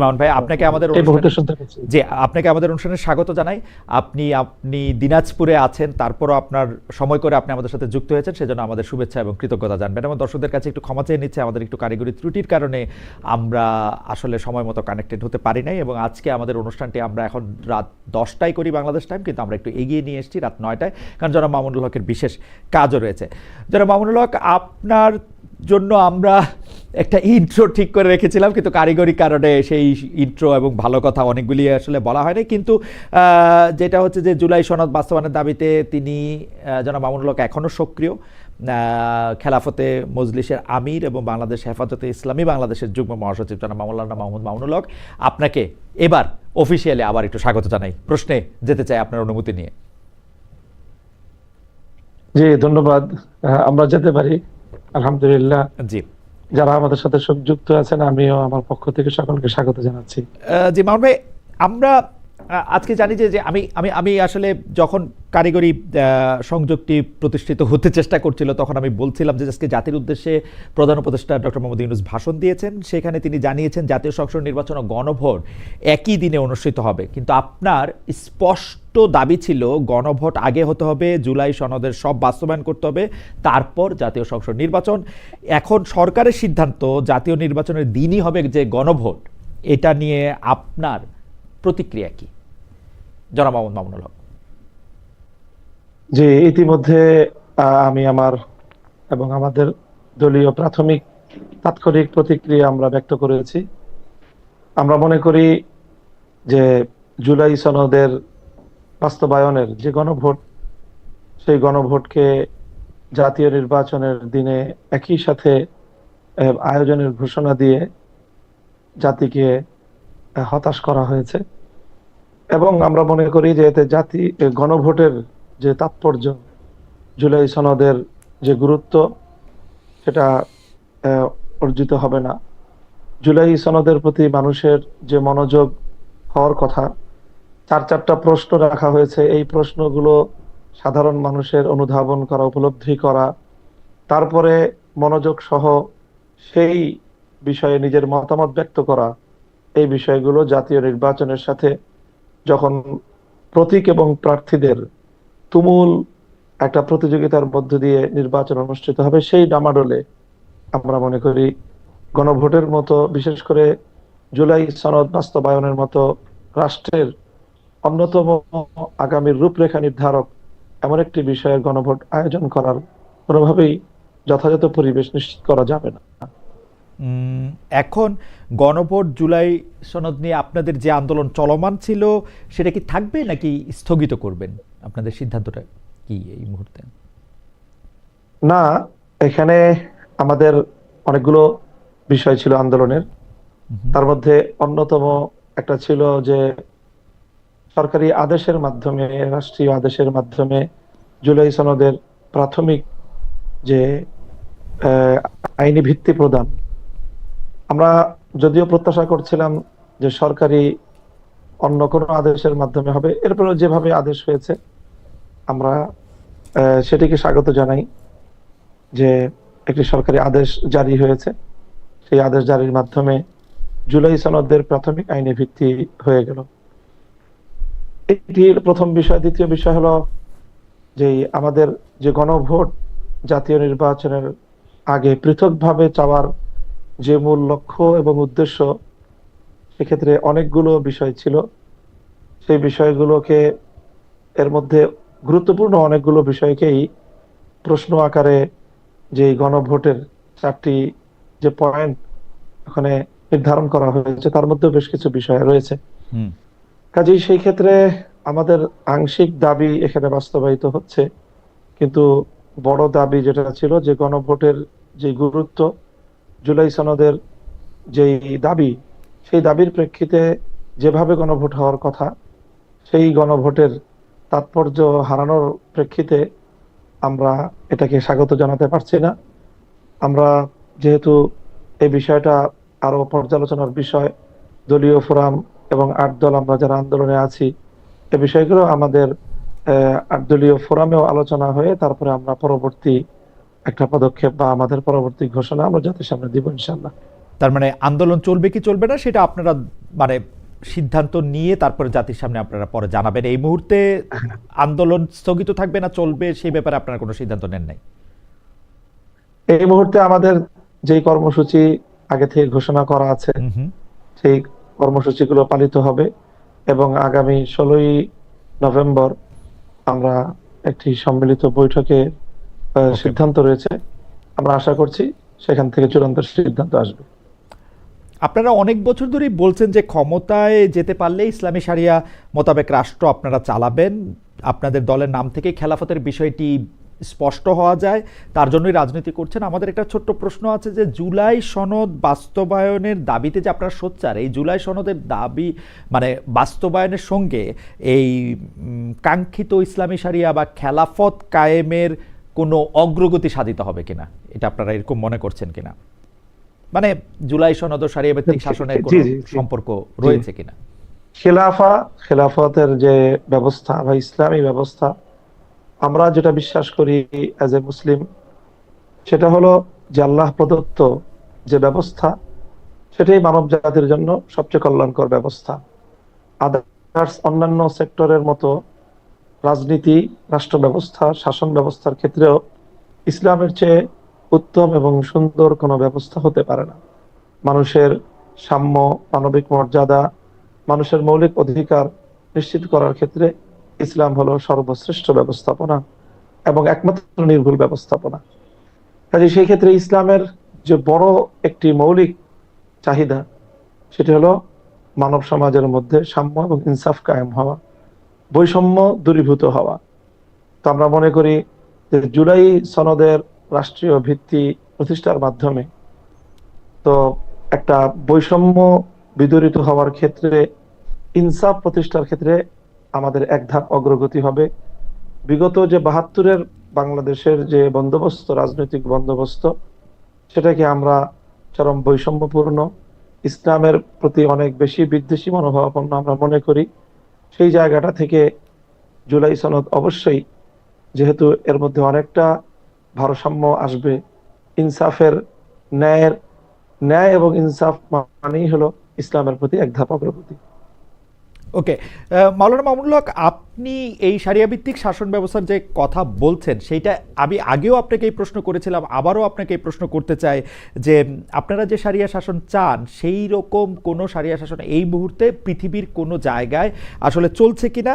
মামুন ভাই, আপনাকে আমাদের এই মুহূর্তে অনুষ্ঠানে, শুনতে পাচ্ছি। জি, আপনাকে আমাদের অনুষ্ঠানে স্বাগত জানাই। আপনি আপনি দিনাজপুরে আছেন, তারপরও আপনার সময় করে আপনি আমাদের সাথে যুক্ত হয়েছেন, সেজন্য আমাদের শুভেচ্ছা এবং কৃতজ্ঞতা জানবেন, এবং দর্শকদের কাছে একটু ক্ষমা চেয়ে নিচ্ছে, আমাদের একটু কারিগরি ত্রুটির কারণে আমরা আসলে সময় মতো কানেক্টেড হতে পারি নাই, এবং আজকে আমাদের অনুষ্ঠানটি আমরা এখন রাত 10টায় করি বাংলাদেশ টাইম, কিন্তু আমরা একটু এগিয়ে নিয়ে এসেছি রাত 9টায়, কারণ জনাব মামুনুল হকের বিশেষ কাজও রয়েছে। জনাব মামুনুল হক, আপনার জন্য আমরা একটা ইন্ট্রো ঠিক করে রেখেছিলাম, কিন্তু কারিগরি কারণে সেই ইন্ট্রো এবং ভালো কথা অনেকগুলি আসলে বলা হয়নি, কিন্তু যেটা হচ্ছে যে জুলাই সনদ বাস্তবায়নের দাবিতে তিনি জনাব মামুনুল হক এখনও সক্রিয়। খেলাফতে মজলিসের আমির এবং বাংলাদেশ হেফাজতে ইসলামী বাংলাদেশের যুগ্ম মহাসচিব জনাব মাওলানা মাহমুদ মামুনুল হক, আপনাকে এবার অফিসিয়ালি আবার একটু স্বাগত জানাই। প্রশ্নে যেতে চাই আপনার অনুমতি নিয়ে। জি, ধন্যবাদ। আমরা যেতে পারি, আলহামদুলিল্লাহ। জি, যারা আমাদের সাথে যুক্ত আছেন, আমিও আমার পক্ষ থেকে সকলকে স্বাগত জানাচ্ছি। জি মামুন ভাই, আমরা আজকে জানি যে যে আমি আমি আমি আসলে যখন কারিগরি সংযোগটি প্রতিষ্ঠিত হতে চেষ্টা করছিল, তখন আমি বলছিলাম যে আজকে জাতির উদ্দেশ্যে প্রধান উপদেষ্টা ডক্টর মোহাম্মদ ইউনূস ভাষণ দিয়েছেন, সেখানে তিনি জানিয়েছেন জাতীয় সংসদ নির্বাচন ও গণভোট একই দিনে অনুষ্ঠিত হবে, কিন্তু আপনার স্পষ্ট দাবি ছিল গণভোট আগে হতে হবে, জুলাই সনদের সব বাস্তবায়ন করতে হবে, তারপর জাতীয় সংসদ নির্বাচন। এখন সরকারের সিদ্ধান্ত জাতীয় নির্বাচনের দিনই হবে যে গণভোট, এটা নিয়ে আপনার প্রতিক্রিয়া কি জনাব মোহাম্মদ মামুনুল হক? যে ইতিমধ্যে আমি আমার এবং আমাদের দলীয় প্রাথমিক তাৎক্ষণিক প্রতিক্রিয়া আমরা ব্যক্ত করেছি। আমরা মনে করি যে জুলাই সনদের বাস্তবায়নের যে গণভোট, সেই গণভোটকে জাতীয় নির্বাচনের দিনে একই সাথে আয়োজনের ঘোষণা দিয়ে জাতিকে হতাশ করা হয়েছে, এবং আমরা মনে করি যে এতে গণভোটের যে তাৎপর্য, জুলাই সনদের যে গুরুত্ব, সেটা অর্জিত হবে না। জুলাই সনদের প্রতি মানুষের যে মনোযোগ হওয়ার কথা, চারটা প্রশ্ন রাখা হয়েছে, এই প্রশ্নগুলো সাধারণ মানুষের অনুধাবন করা, উপলব্ধি করা, তারপরে মনোযোগ সহ সেই বিষয়ে নিজের মতামত ব্যক্ত করা, এই বিষয়গুলো জাতীয় নির্বাচনের সাথে যখন প্রতীক এবং প্রার্থীদের তুমুল একটা প্রতিযোগিতার মধ্য দিয়ে নির্বাচন অনুষ্ঠিত হবে, সেই ডামাডোলে আমরা মনে করি গণভোটের মতো, বিশেষ করে জুলাই সনদ বাস্তবায়নের মতো রাষ্ট্রের অন্যতম আগামীর রূপরেখা নির্ধারক এমন একটি বিষয়ের গণভোট আয়োজন করার কোনোভাবেই যথাযথ পরিবেশ নিশ্চিত করা যাবে না। এখন গণভোট জুলাই সনদ নিয়ে আপনাদের যে আন্দোলন চলমান ছিল, সেটা কি থাকবে নাকি স্থগিত করবেন? আপনাদের সিদ্ধান্তটা কি এই মুহূর্তে? না, এখানে আমাদের অনেকগুলো বিষয় ছিল আন্দোলনের। তার মধ্যে অন্যতম একটা ছিল যে সরকারি আদেশের মাধ্যমে, রাষ্ট্রীয় আদেশের মাধ্যমে জুলাই সনদের প্রাথমিক যে আইনি ভিত্তি প্রদান। আমরা যদিও প্রত্যাশা করছিলাম যে সরকারি অন্য কোনো আদেশের মাধ্যমে হবে, এরপরে যেভাবে আদেশ হয়েছে আমরা সেটিকে স্বাগত জানাই, যে একটি সরকারি আদেশ জারি হয়েছে। সেই আদেশ জারির মাধ্যমে জুলাই সনদের প্রাথমিক আইনি ভিত্তি হয়ে গেল। এটির প্রথম বিষয়। দ্বিতীয় বিষয় হলো যে আমাদের যে গণভোট জাতীয় নির্বাচনের আগে পৃথকভাবে চাওয়ার যে মূল লক্ষ্য এবং উদ্দেশ্য, সেক্ষেত্রে অনেকগুলো বিষয় ছিল। সেই বিষয়গুলোকে, এর মধ্যে গুরুত্বপূর্ণ অনেকগুলো বিষয়কেই প্রশ্ন আকারে যে গণভোটের চারটি যে পয়েন্ট ওখানে নির্ধারণ করা হয়েছে, তার মধ্যে বেশ কিছু বিষয় রয়েছে। কাজেই সেই ক্ষেত্রে আমাদের আংশিক দাবি এখানে বাস্তবায়িত হচ্ছে, কিন্তু বড় দাবি যেটা ছিল যে গণভোটের যে গুরুত্ব, জুলাই সনদের যেই দাবি, সেই দাবির প্রেক্ষিতে যেভাবে গণভোট হওয়ার কথা, সেই গণভোটের তাৎপর্য হারানোর প্রেক্ষিতে আমরা এটাকে স্বাগত জানাতে পারছি না। আমরা যেহেতু এই বিষয়টা আরো পর্যালোচনার বিষয়, দলীয় ফোরাম এবং 8 দল আমরা যারা আন্দোলনে আছি, এই বিষয়গুলো আমাদের 8 দলীয় ফোরামেও আলোচনা হয়ে তারপরে আমরা পরবর্তী একটা পদক্ষেপ বা আমাদের পরবর্তী ঘোষণা আমরা জাতির সামনে দিব ইনশাআল্লাহ। তার মানে আন্দোলন চলবে কি চলবে না সেটা আপনারা মানে সিদ্ধান্ত নিয়ে তারপরে জাতির সামনে আপনারা পরে জানাবেন। এই মুহূর্তে আন্দোলন স্থগিত থাকবে না চলবে সেই ব্যাপারে আপনারা কোনো সিদ্ধান্ত নেন নাই? এই মুহূর্তে আমাদের যেই কর্মসূচি আগে থেকে ঘোষণা করা আছে হুম হুম। সেই কর্মসূচিগুলো পালিত হবে, এবং আগামী 16ই নভেম্বর আমরা একটি সম্মিলিত বৈঠকে ওকে। সিদ্ধান্ত রয়েছে। আমরা আশা করছি সেখান থেকে চূড়ান্ত সিদ্ধান্ত আসবে। আপনারা অনেক বছর ধরেই বলছেন যে ক্ষমতায় যেতে পারলে ইসলামী শারিয়া মোতাবেক রাষ্ট্র আপনারা চালাবেন। আপনাদের দলের নাম থেকে খেলাফতের বিষয়টি স্পষ্ট হওয়া যায়, তার জন্যই রাজনীতি করছেন। আমাদের একটা ছোট্ট প্রশ্ন আছে যে জুলাই সনদ বাস্তবায়নের দাবিতে যে আপনারা সোচ্চার, এই জুলাই সনদের দাবি মানে বাস্তবায়নের সঙ্গে এই কাঙ্ক্ষিত ইসলামী শারিয়া বা খেলাফত কায়েমের কোনো অগ্রগতি সাধিত হবে কিনা, এটা আপনারা এরকম মনে করছেন কিনা? মানে জুলাই সনদ ও শারিয়া ভিত্তিক শাসনের জি কোনো জি জি সম্পর্ক জি। রয়েছে কিনা? খেলাফতের যে ব্যবস্থা বা ইসলামী ব্যবস্থা, আমরা যেটা বিশ্বাস করি অ্যাজ এ মুসলিম, সেটা হলো যে আল্লাহ প্রদত্ত যে ব্যবস্থা, সেটাই মানব জাতির জন্য সবচেয়ে কল্যাণকর ব্যবস্থা। আদার্স অন্যান্য সেক্টরের মতো রাজনীতি, রাষ্ট্র ব্যবস্থা, শাসন ব্যবস্থার ক্ষেত্রেও ইসলামের চেয়ে উত্তম এবং সুন্দর কোনো ব্যবস্থা হতে পারে না। মানুষের সাম্য, মানবিক মর্যাদা, মানুষের মৌলিক অধিকার নিশ্চিত করার ক্ষেত্রে ইসলাম হলো সর্বশ্রেষ্ঠ ব্যবস্থাপনা এবং একমাত্র নির্ভুল ব্যবস্থাপনা। কাজে সেই ক্ষেত্রে ইসলামের যে বড় একটি মৌলিক চাহিদা, সেটি হলো মানব সমাজের মধ্যে সাম্য এবং ইনসাফ কায়েম হওয়া, বৈষম্য দূরীভূত হওয়া। তো আমরা মনে করি যে জুলাই সনদের রাষ্ট্রীয় ভিত্তি প্রতিষ্ঠার মাধ্যমে তো একটা বৈষম্য বিদরিত হওয়ার ক্ষেত্রে, ইনসাফ প্রতিষ্ঠার ক্ষেত্রে আমাদের এক ধাপ অগ্রগতি হবে। বিগত যে 72-এর বাংলাদেশের যে বন্দোবস্ত, রাজনৈতিক বন্দোবস্ত, সেটাকে আমরা চরম বৈষম্যপূর্ণ, ইসলামের প্রতি অনেক বেশি বিদ্বেষী মনোভাবাপন্ন আমরা মনে করি। সেই জায়গাটা থেকে জুলাই সনদ অবশ্যই, যেহেতু এর মধ্যে অনেকটা ভারসাম্য আসবে, ইনসাফের, ন্যায়ের, ন্যায় এবং ইনসাফ মানেই হলো ইসলামের প্রতি এক ধাপ অগ্রগতি। ওকে। মাওলানা মামুনুল হক, আপনি এই শারিয়া ভিত্তিক শাসন ব্যবস্থার যে কথা বলছেন সেইটা আমি আগেও আপনাকে এই প্রশ্ন করেছিলাম, আবারও আপনাকে এই প্রশ্ন করতে চাই যে আপনারা যে শারিয়া শাসন চান সেই রকম কোনো শারিয়া শাসন এই মুহূর্তে পৃথিবীর কোনো জায়গায় আসলে চলছে কিনা?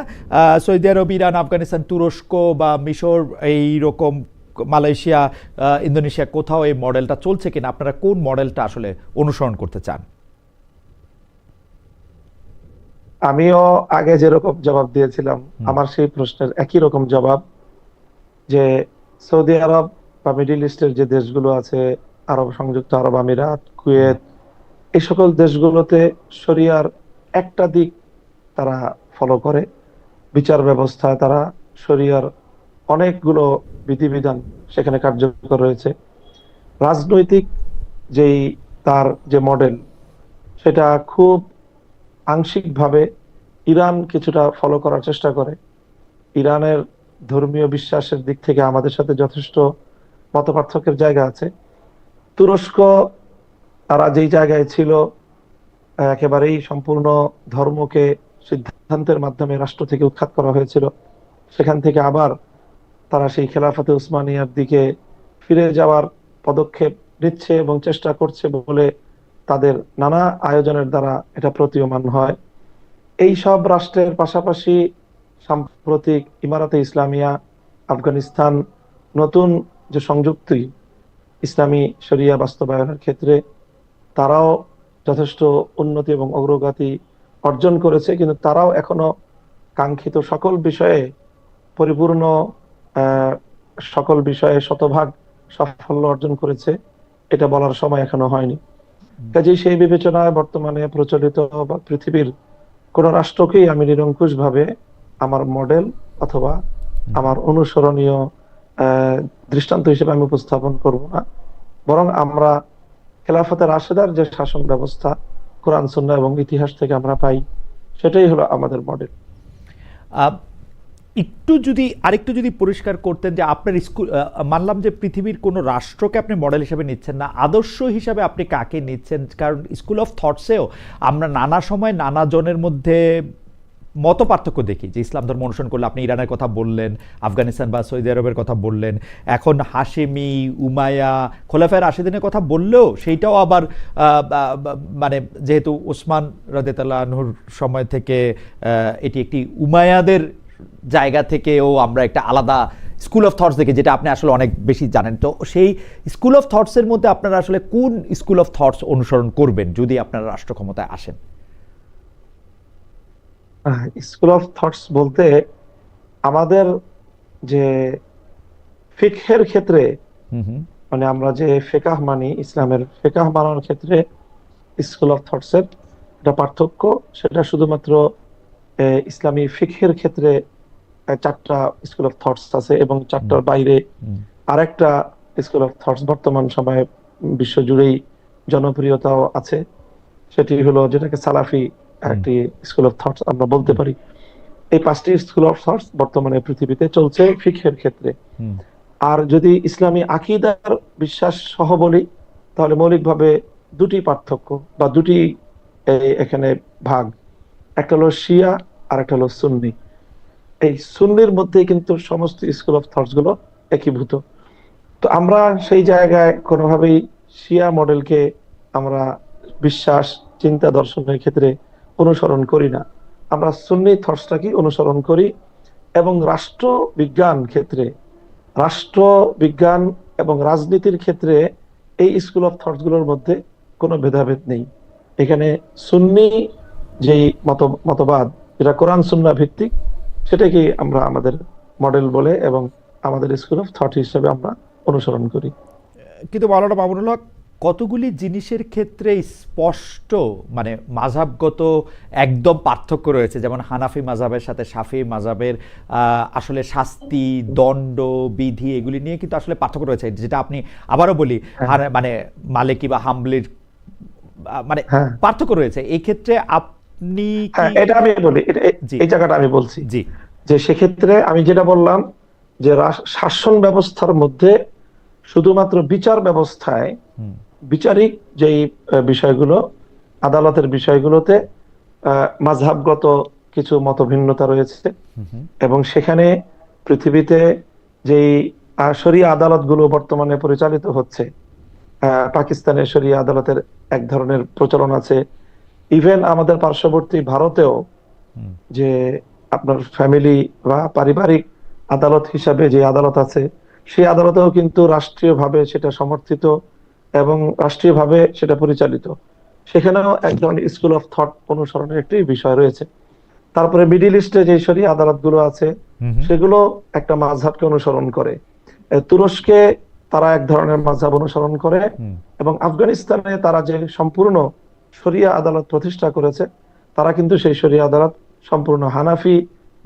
সৌদি আরব, ইরান, আফগানিস্তান, তুরস্ক বা মিশর, এই রকম মালয়েশিয়া, ইন্দোনেশিয়া, কোথাও এই মডেলটা চলছে কিনা? আপনারা কোন মডেলটা আসলে অনুসরণ করতে চান? আমিও আগে যেরকম জবাব দিয়েছিলাম, আমার সেই প্রশ্নের একই রকম জবাব, যে সৌদি আরব বা মিডিল ইস্টের যে দেশগুলো আছে, আরব সংযুক্ত আরব আমিরাত, কুয়েত, এই সকল দেশগুলোতে শরিয়ার একটা দিক তারা ফলো করে। বিচার ব্যবস্থায় তারা শরিয়ার অনেকগুলো বিধিবিধান সেখানে কার্যকর রয়েছে। রাজনৈতিক যেই তার যে মডেল, সেটা খুব আংশিকভাবে ইরান কিছুটা ফলো করার চেষ্টা করে। ইরানের ধর্মীয় বিশ্বাসের দিক থেকে আমাদের সাথে যথেষ্ট মতপার্থক্যের জায়গা আছে। তুরস্ক, তারা যেই জায়গায় ছিল, একেবারেই সম্পূর্ণ ধর্মকে সিদ্ধান্তের মাধ্যমে রাষ্ট্র থেকে উৎখাত করা হয়েছিল, সেখান থেকে আবার তারা সেই খেলাফতে উসমানিয়ার দিকে ফিরে যাওয়ার পদক্ষেপ নিচ্ছে এবং চেষ্টা করছে বলে তাদের নানা আয়োজনের দ্বারা এটা প্রতীয়মান হয়। এই সব রাষ্ট্রের পাশাপাশি সাম্প্রতিক ইমারাতে ইসলামিয়া, আফগানিস্তান নতুন যে সংযুক্তি ইসলামী শরিয়া বাস্তবায়নের ক্ষেত্রে, তারাও যথেষ্ট উন্নতি এবং অগ্রগতি অর্জন করেছে, কিন্তু তারাও এখনো কাঙ্ক্ষিত সকল বিষয়ে পরিপূর্ণ, আহ, সকল বিষয়ে শতভাগ সাফল্য অর্জন করেছে এটা বলার সময় এখনো হয়নি। কাজেই সেই বিবেচনায় বর্তমানে প্রচলিত বা পৃথিবীর কোন রাষ্ট্রকেই আমি নিরঙ্কুশ ভাবে আমার মডেল অথবা আমার অনুসরণীয় দৃষ্টান্ত হিসেবে আমি উপস্থাপন করব না, বরং আমরা খেলাফতে রাশেদার যে শাসন ব্যবস্থা কোরআন সুন্নাহ এবং ইতিহাস থেকে আমরা পাই, সেটাই হলো আমাদের মডেল। আরেকটু যদি পরিষ্কার করতেন যে আপনার স্কুল, মানলাম যে পৃথিবীর কোনো রাষ্ট্রকে আপনি মডেল হিসেবে নিচ্ছেন না, আদর্শ হিসাবে আপনি কাকে নিচ্ছেন? কারণ স্কুল অফ থটসেও আমরা নানা সময় নানা জনের মধ্যে মত পার্থক্য দেখি, যে ইসলাম ধর্ম অনুসরণ করলে, আপনি ইরানের কথা বললেন, আফগানিস্তান বা সৌদি আরবের কথা বললেন, এখন হাশেমি, উমাইয়া, খোলাফায়ে রাশিদিনের কথা বললেও সেইটাও আবার মানে যেহেতু ওসমান রাদিয়াল্লাহু আনহুর সময় থেকে এটি একটি উমাইয়াদের জায়গা থেকেও আমরা একটা আলাদা স্কুল অফ থটস দেখি, যেটা আপনি আসলে অনেক বেশি জানেন। তো সেই স্কুল অফ থটসের মধ্যে আপনারা আসলে কোন স্কুল অফ থটস অনুসরণ করবেন যদি আপনারা রাষ্ট্র ক্ষমতায় আসেন? স্কুল অফ থটস বলতে আমাদের যে ফিকহের ক্ষেত্রে, হুম হুম মানে আমরা যে ফিকাহ মানি, ইসলামের ফিকাহ মানার ক্ষেত্রে স্কুল অফ থটস এর একটা পার্থক্য, সেটা শুধুমাত্র ইসলামী ফিকহের ক্ষেত্রে চারটা স্কুল অফ থটস আছে, এবং চারটার বাইরে হুম আরেকটা স্কুল অফ থটস বর্তমান সময়ে বিশ্বজুড়েই জনপ্রিয়তাও আছে। সেটি হলো যেটাকে সালাফি একটি স্কুল অফ থটস আমরা বলতে পারি। এই পাঁচটি স্কুল অফ থটস বর্তমানে পৃথিবীতে চলছে ফিকহের ক্ষেত্রে। হুম আর যদি ইসলামী আকীদার বিশ্বাস সহ বলি, তাহলে মৌলিকভাবে দুটি পার্থক্য বা দুটি এখানে ভাগ, একটা হলো শিয়া আর একটা হলো সুন্নি। এই সুন্নির মধ্যে কিন্তু সমস্ত স্কুল অফ থটস গুলো একীভূত। তো আমরা সেই জায়গায় কোনোভাবেই শিয়া মডেলকে আমরা বিশ্বাস, চিন্তা, দর্শনের ক্ষেত্রে অনুসরণ করি না। আমরা সুন্নি থটসটাকে অনুসরণ করি। এবং রাষ্ট্রবিজ্ঞান ক্ষেত্রে, রাষ্ট্রবিজ্ঞান এবং রাজনীতির ক্ষেত্রে এই স্কুল অফ থটস গুলোর মধ্যে কোনো ভেদাভেদ নেই। এখানে সুন্নি যেই মতবাদ, যেটা কোরআন সুন্নাহ ভিত্তিক, সেটাকে আমরা আমাদের মডেল বলে এবং আমাদের স্কুল অফ থট হিসেবে আমরা অনুসরণ করি। কিন্তু মাওলানা মামুনুল হক, কতগুলি জিনিসের ক্ষেত্রে স্পষ্ট মানে মাযহাবগত একদম পার্থক্য রয়েছে, যেমন হানাফি মাযহাবের সাথে শাফি মাযহাবের আসলে শাস্তি, দণ্ড, বিধি এগুলি নিয়ে কিন্তু আসলে পার্থক্য রয়েছে, যেটা আপনি আবারও বলি মানে মালিকি বা হাম্বলির মানে হ্যাঁ পার্থক্য রয়েছে এই ক্ষেত্রে। আপনি হ্যাঁ, কি? এটা আমি বলি, জি এই জায়গাটা আমি বলছি জি যে সেক্ষেত্রে আমি যেটা বললাম যে শাসন ব্যবস্থার মধ্যে শুধুমাত্র বিচার ব্যবস্থায় হুম বিচারিক যেই বিষয়গুলো, আদালতের বিষয়গুলোতে মাযহাবগত কিছু মতভিন্নতা রয়েছে। হুম হুম এবং সেখানে পৃথিবীতে যেই শরিয়া আদালতগুলো বর্তমানে পরিচালিত হচ্ছে, পাকিস্তানের শরিয়া আদালতের এক ধরনের প্রচলন আছে। ইভেন আমাদের পার্শ্ববর্তী ভারতেও হুম যে আপনার ফ্যামিলি বা পারিবারিক আদালত হিসাবে যে আদালত আছে, সেই আদালতেও কিন্তু রাষ্ট্রীয়ভাবে সেটা সমর্থিত এবং রাষ্ট্রীয়ভাবে সেটা পরিচালিত। সেখানেও এক ধরনের স্কুল অফ থট অনুসরণের একটি বিষয় রয়েছে। তারপরে মিডিল ইস্টে যে শরিয়া আদালতগুলো আছে, হুম হুম সেগুলো একটা মাযহাবকে অনুসরণ করে। তুরস্কে তারা এক ধরনের মাযহাব অনুসরণ করে, হুম এবং আফগানিস্তানে তারা যে সম্পূর্ণ শরিয়া আদালত প্রতিষ্ঠা করেছে, তারা কিন্তু সেই শরিয়া আদালত সম্পূর্ণ হানাফি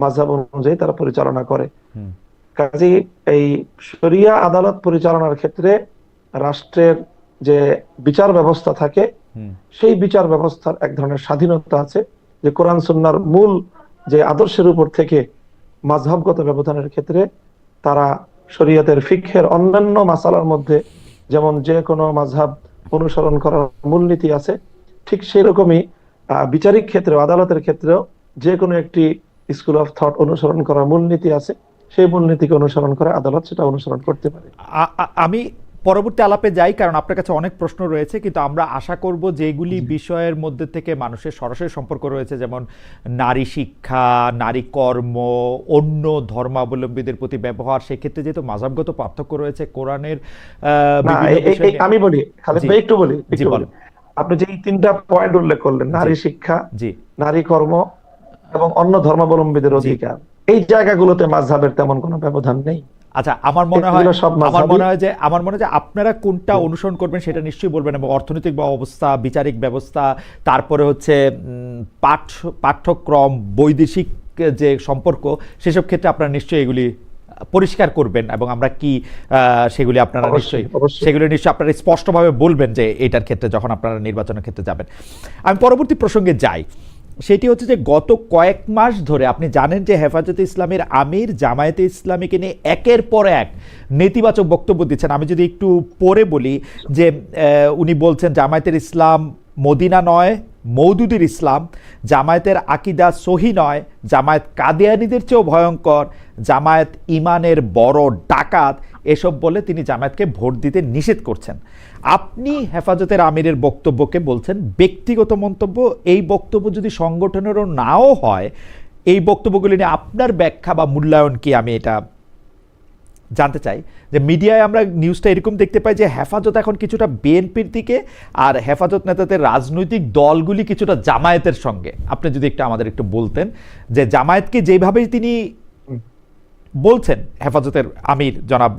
মাযহাব অনুযায়ী তারা পরিচালনা করে। হুম কাজেই এই শরিয়া আদালত পরিচালনার ক্ষেত্রে রাষ্ট্রের যে বিচার ব্যবস্থা থাকে, হুম সেই বিচার ব্যবস্থার এক ধরনের স্বাধীনতা আছে, যে কোরআন সুন্নাহর মূল যে আদর্শের উপর থেকে মাযহাবগত ব্যবধানের ক্ষেত্রে তারা শরীয়তের ফিকহের অন্যান্য মাসালার মধ্যে যেমন যে কোনো মাযহাব অনুসরণ করার মূলনীতি আছে, ঠিক সেই রকমই বিচারিক ক্ষেত্রে, আদালতের ক্ষেত্রেও যে কোনো একটি স্কুল অফ থট অনুসরণ করার মূলনীতি আছে। সেই মূলনীতিকে অনুসরণ করে আদালত সেটা অনুসরণ করতে পারে। আমি পরবর্তী আলাপে যাই, কারণ আপনার কাছে অনেক প্রশ্ন রয়েছে, কিন্তু আমরা আশা করব যেগুলি বিষয়ের মধ্যে থেকে মানুষের সরাসরি সম্পর্ক রয়েছে, যেমন নারী শিক্ষা, নারী কর্ম, অন্য ধর্মাবলম্বীদের প্রতি ব্যবহার, সেক্ষেত্রে যেহেতু মাযহাবগত পার্থক্য রয়েছে কোরআনের না, বিভিন্ন বিষয় আমি বলি খালেদ ভাই, একটু বলি। জি বলেন। আপনি যে এই তিনটা পয়েন্ট উল্লেখ করলেন, নারী শিক্ষা, জি নারী কর্ম এবং অন্য ধর্মাবলম্বীদের অধিকার, এই জায়গাগুলোতে মাযহাবের তেমন কোনো ব্যবধান নেই। আচ্ছা, আমার মনে হয় এগুলো সব মাযহাবী। যে আপনারা কোনটা অনুসরণ করবেন সেটা নিশ্চয়ই বলবেন, এবং অর্থনৈতিক অবস্থা, বিচারিক ব্যবস্থা, তারপরে হচ্ছে পাঠ্যক্রম, বৈদেশিক যে সম্পর্ক, সেসব ক্ষেত্রে আপনারা নিশ্চয়ই এগুলি পরিষ্কার করবেন, এবং আমরা কি সেগুলি আপনারা অবশ্যই, অবশ্যই। সেগুলি নিশ্চয়ই আপনারা স্পষ্টভাবে বলবেন যে এটার ক্ষেত্রে যখন আপনারা নির্বাচনের ক্ষেত্রে যাবেন। আমি পরবর্তী প্রসঙ্গে যাই। সেটি হচ্ছে যে গত কয়েক মাস ধরে আপনি জানেন যে হেফাজতে ইসলামের আমির জামায়াতে ইসলামীকে নিয়ে একের পর এক নেতিবাচক বক্তব্য দিচ্ছেন। আমি যদি একটু পরে বলি যে উনি বলছেন জামায়াতের ইসলাম মদিনা নয়, মওদুদির ইসলাম, জামায়াতের আকিদা সহি নয়, জামায়াত কাদিয়ানীদের চেয়েও ভয়ঙ্কর, জামায়াত ইমানের বড় ডাকাত, এসব বলে তিনি জামায়াতকে ভোট দিতে নিষেধ করছেন। আপনি হেফাজতের আমিরের বক্তব্যকে বলছেন ব্যক্তিগত মন্তব্য। এই বক্তব্য যদি সংগঠনেরও নাও হয়, এই বক্তব্যগুলি নিয়ে আপনার ব্যাখ্যা বা মূল্যায়ন কি, আমি এটা জানতে চাই। যে মিডিয়ায় আমরা নিউজটা এরকম দেখতে পাই যে হেফাজত এখন কিছুটা বিএনপির দিকে, আর হেফাজত নেতাদের রাজনৈতিক দলগুলি কিছুটা জামায়াতের সঙ্গে। আপনি যদি একটু আমাদের একটু বলতেন যে জামায়াতকে যেভাবেই তিনি বলছেন হেফাজতের আমির জনাব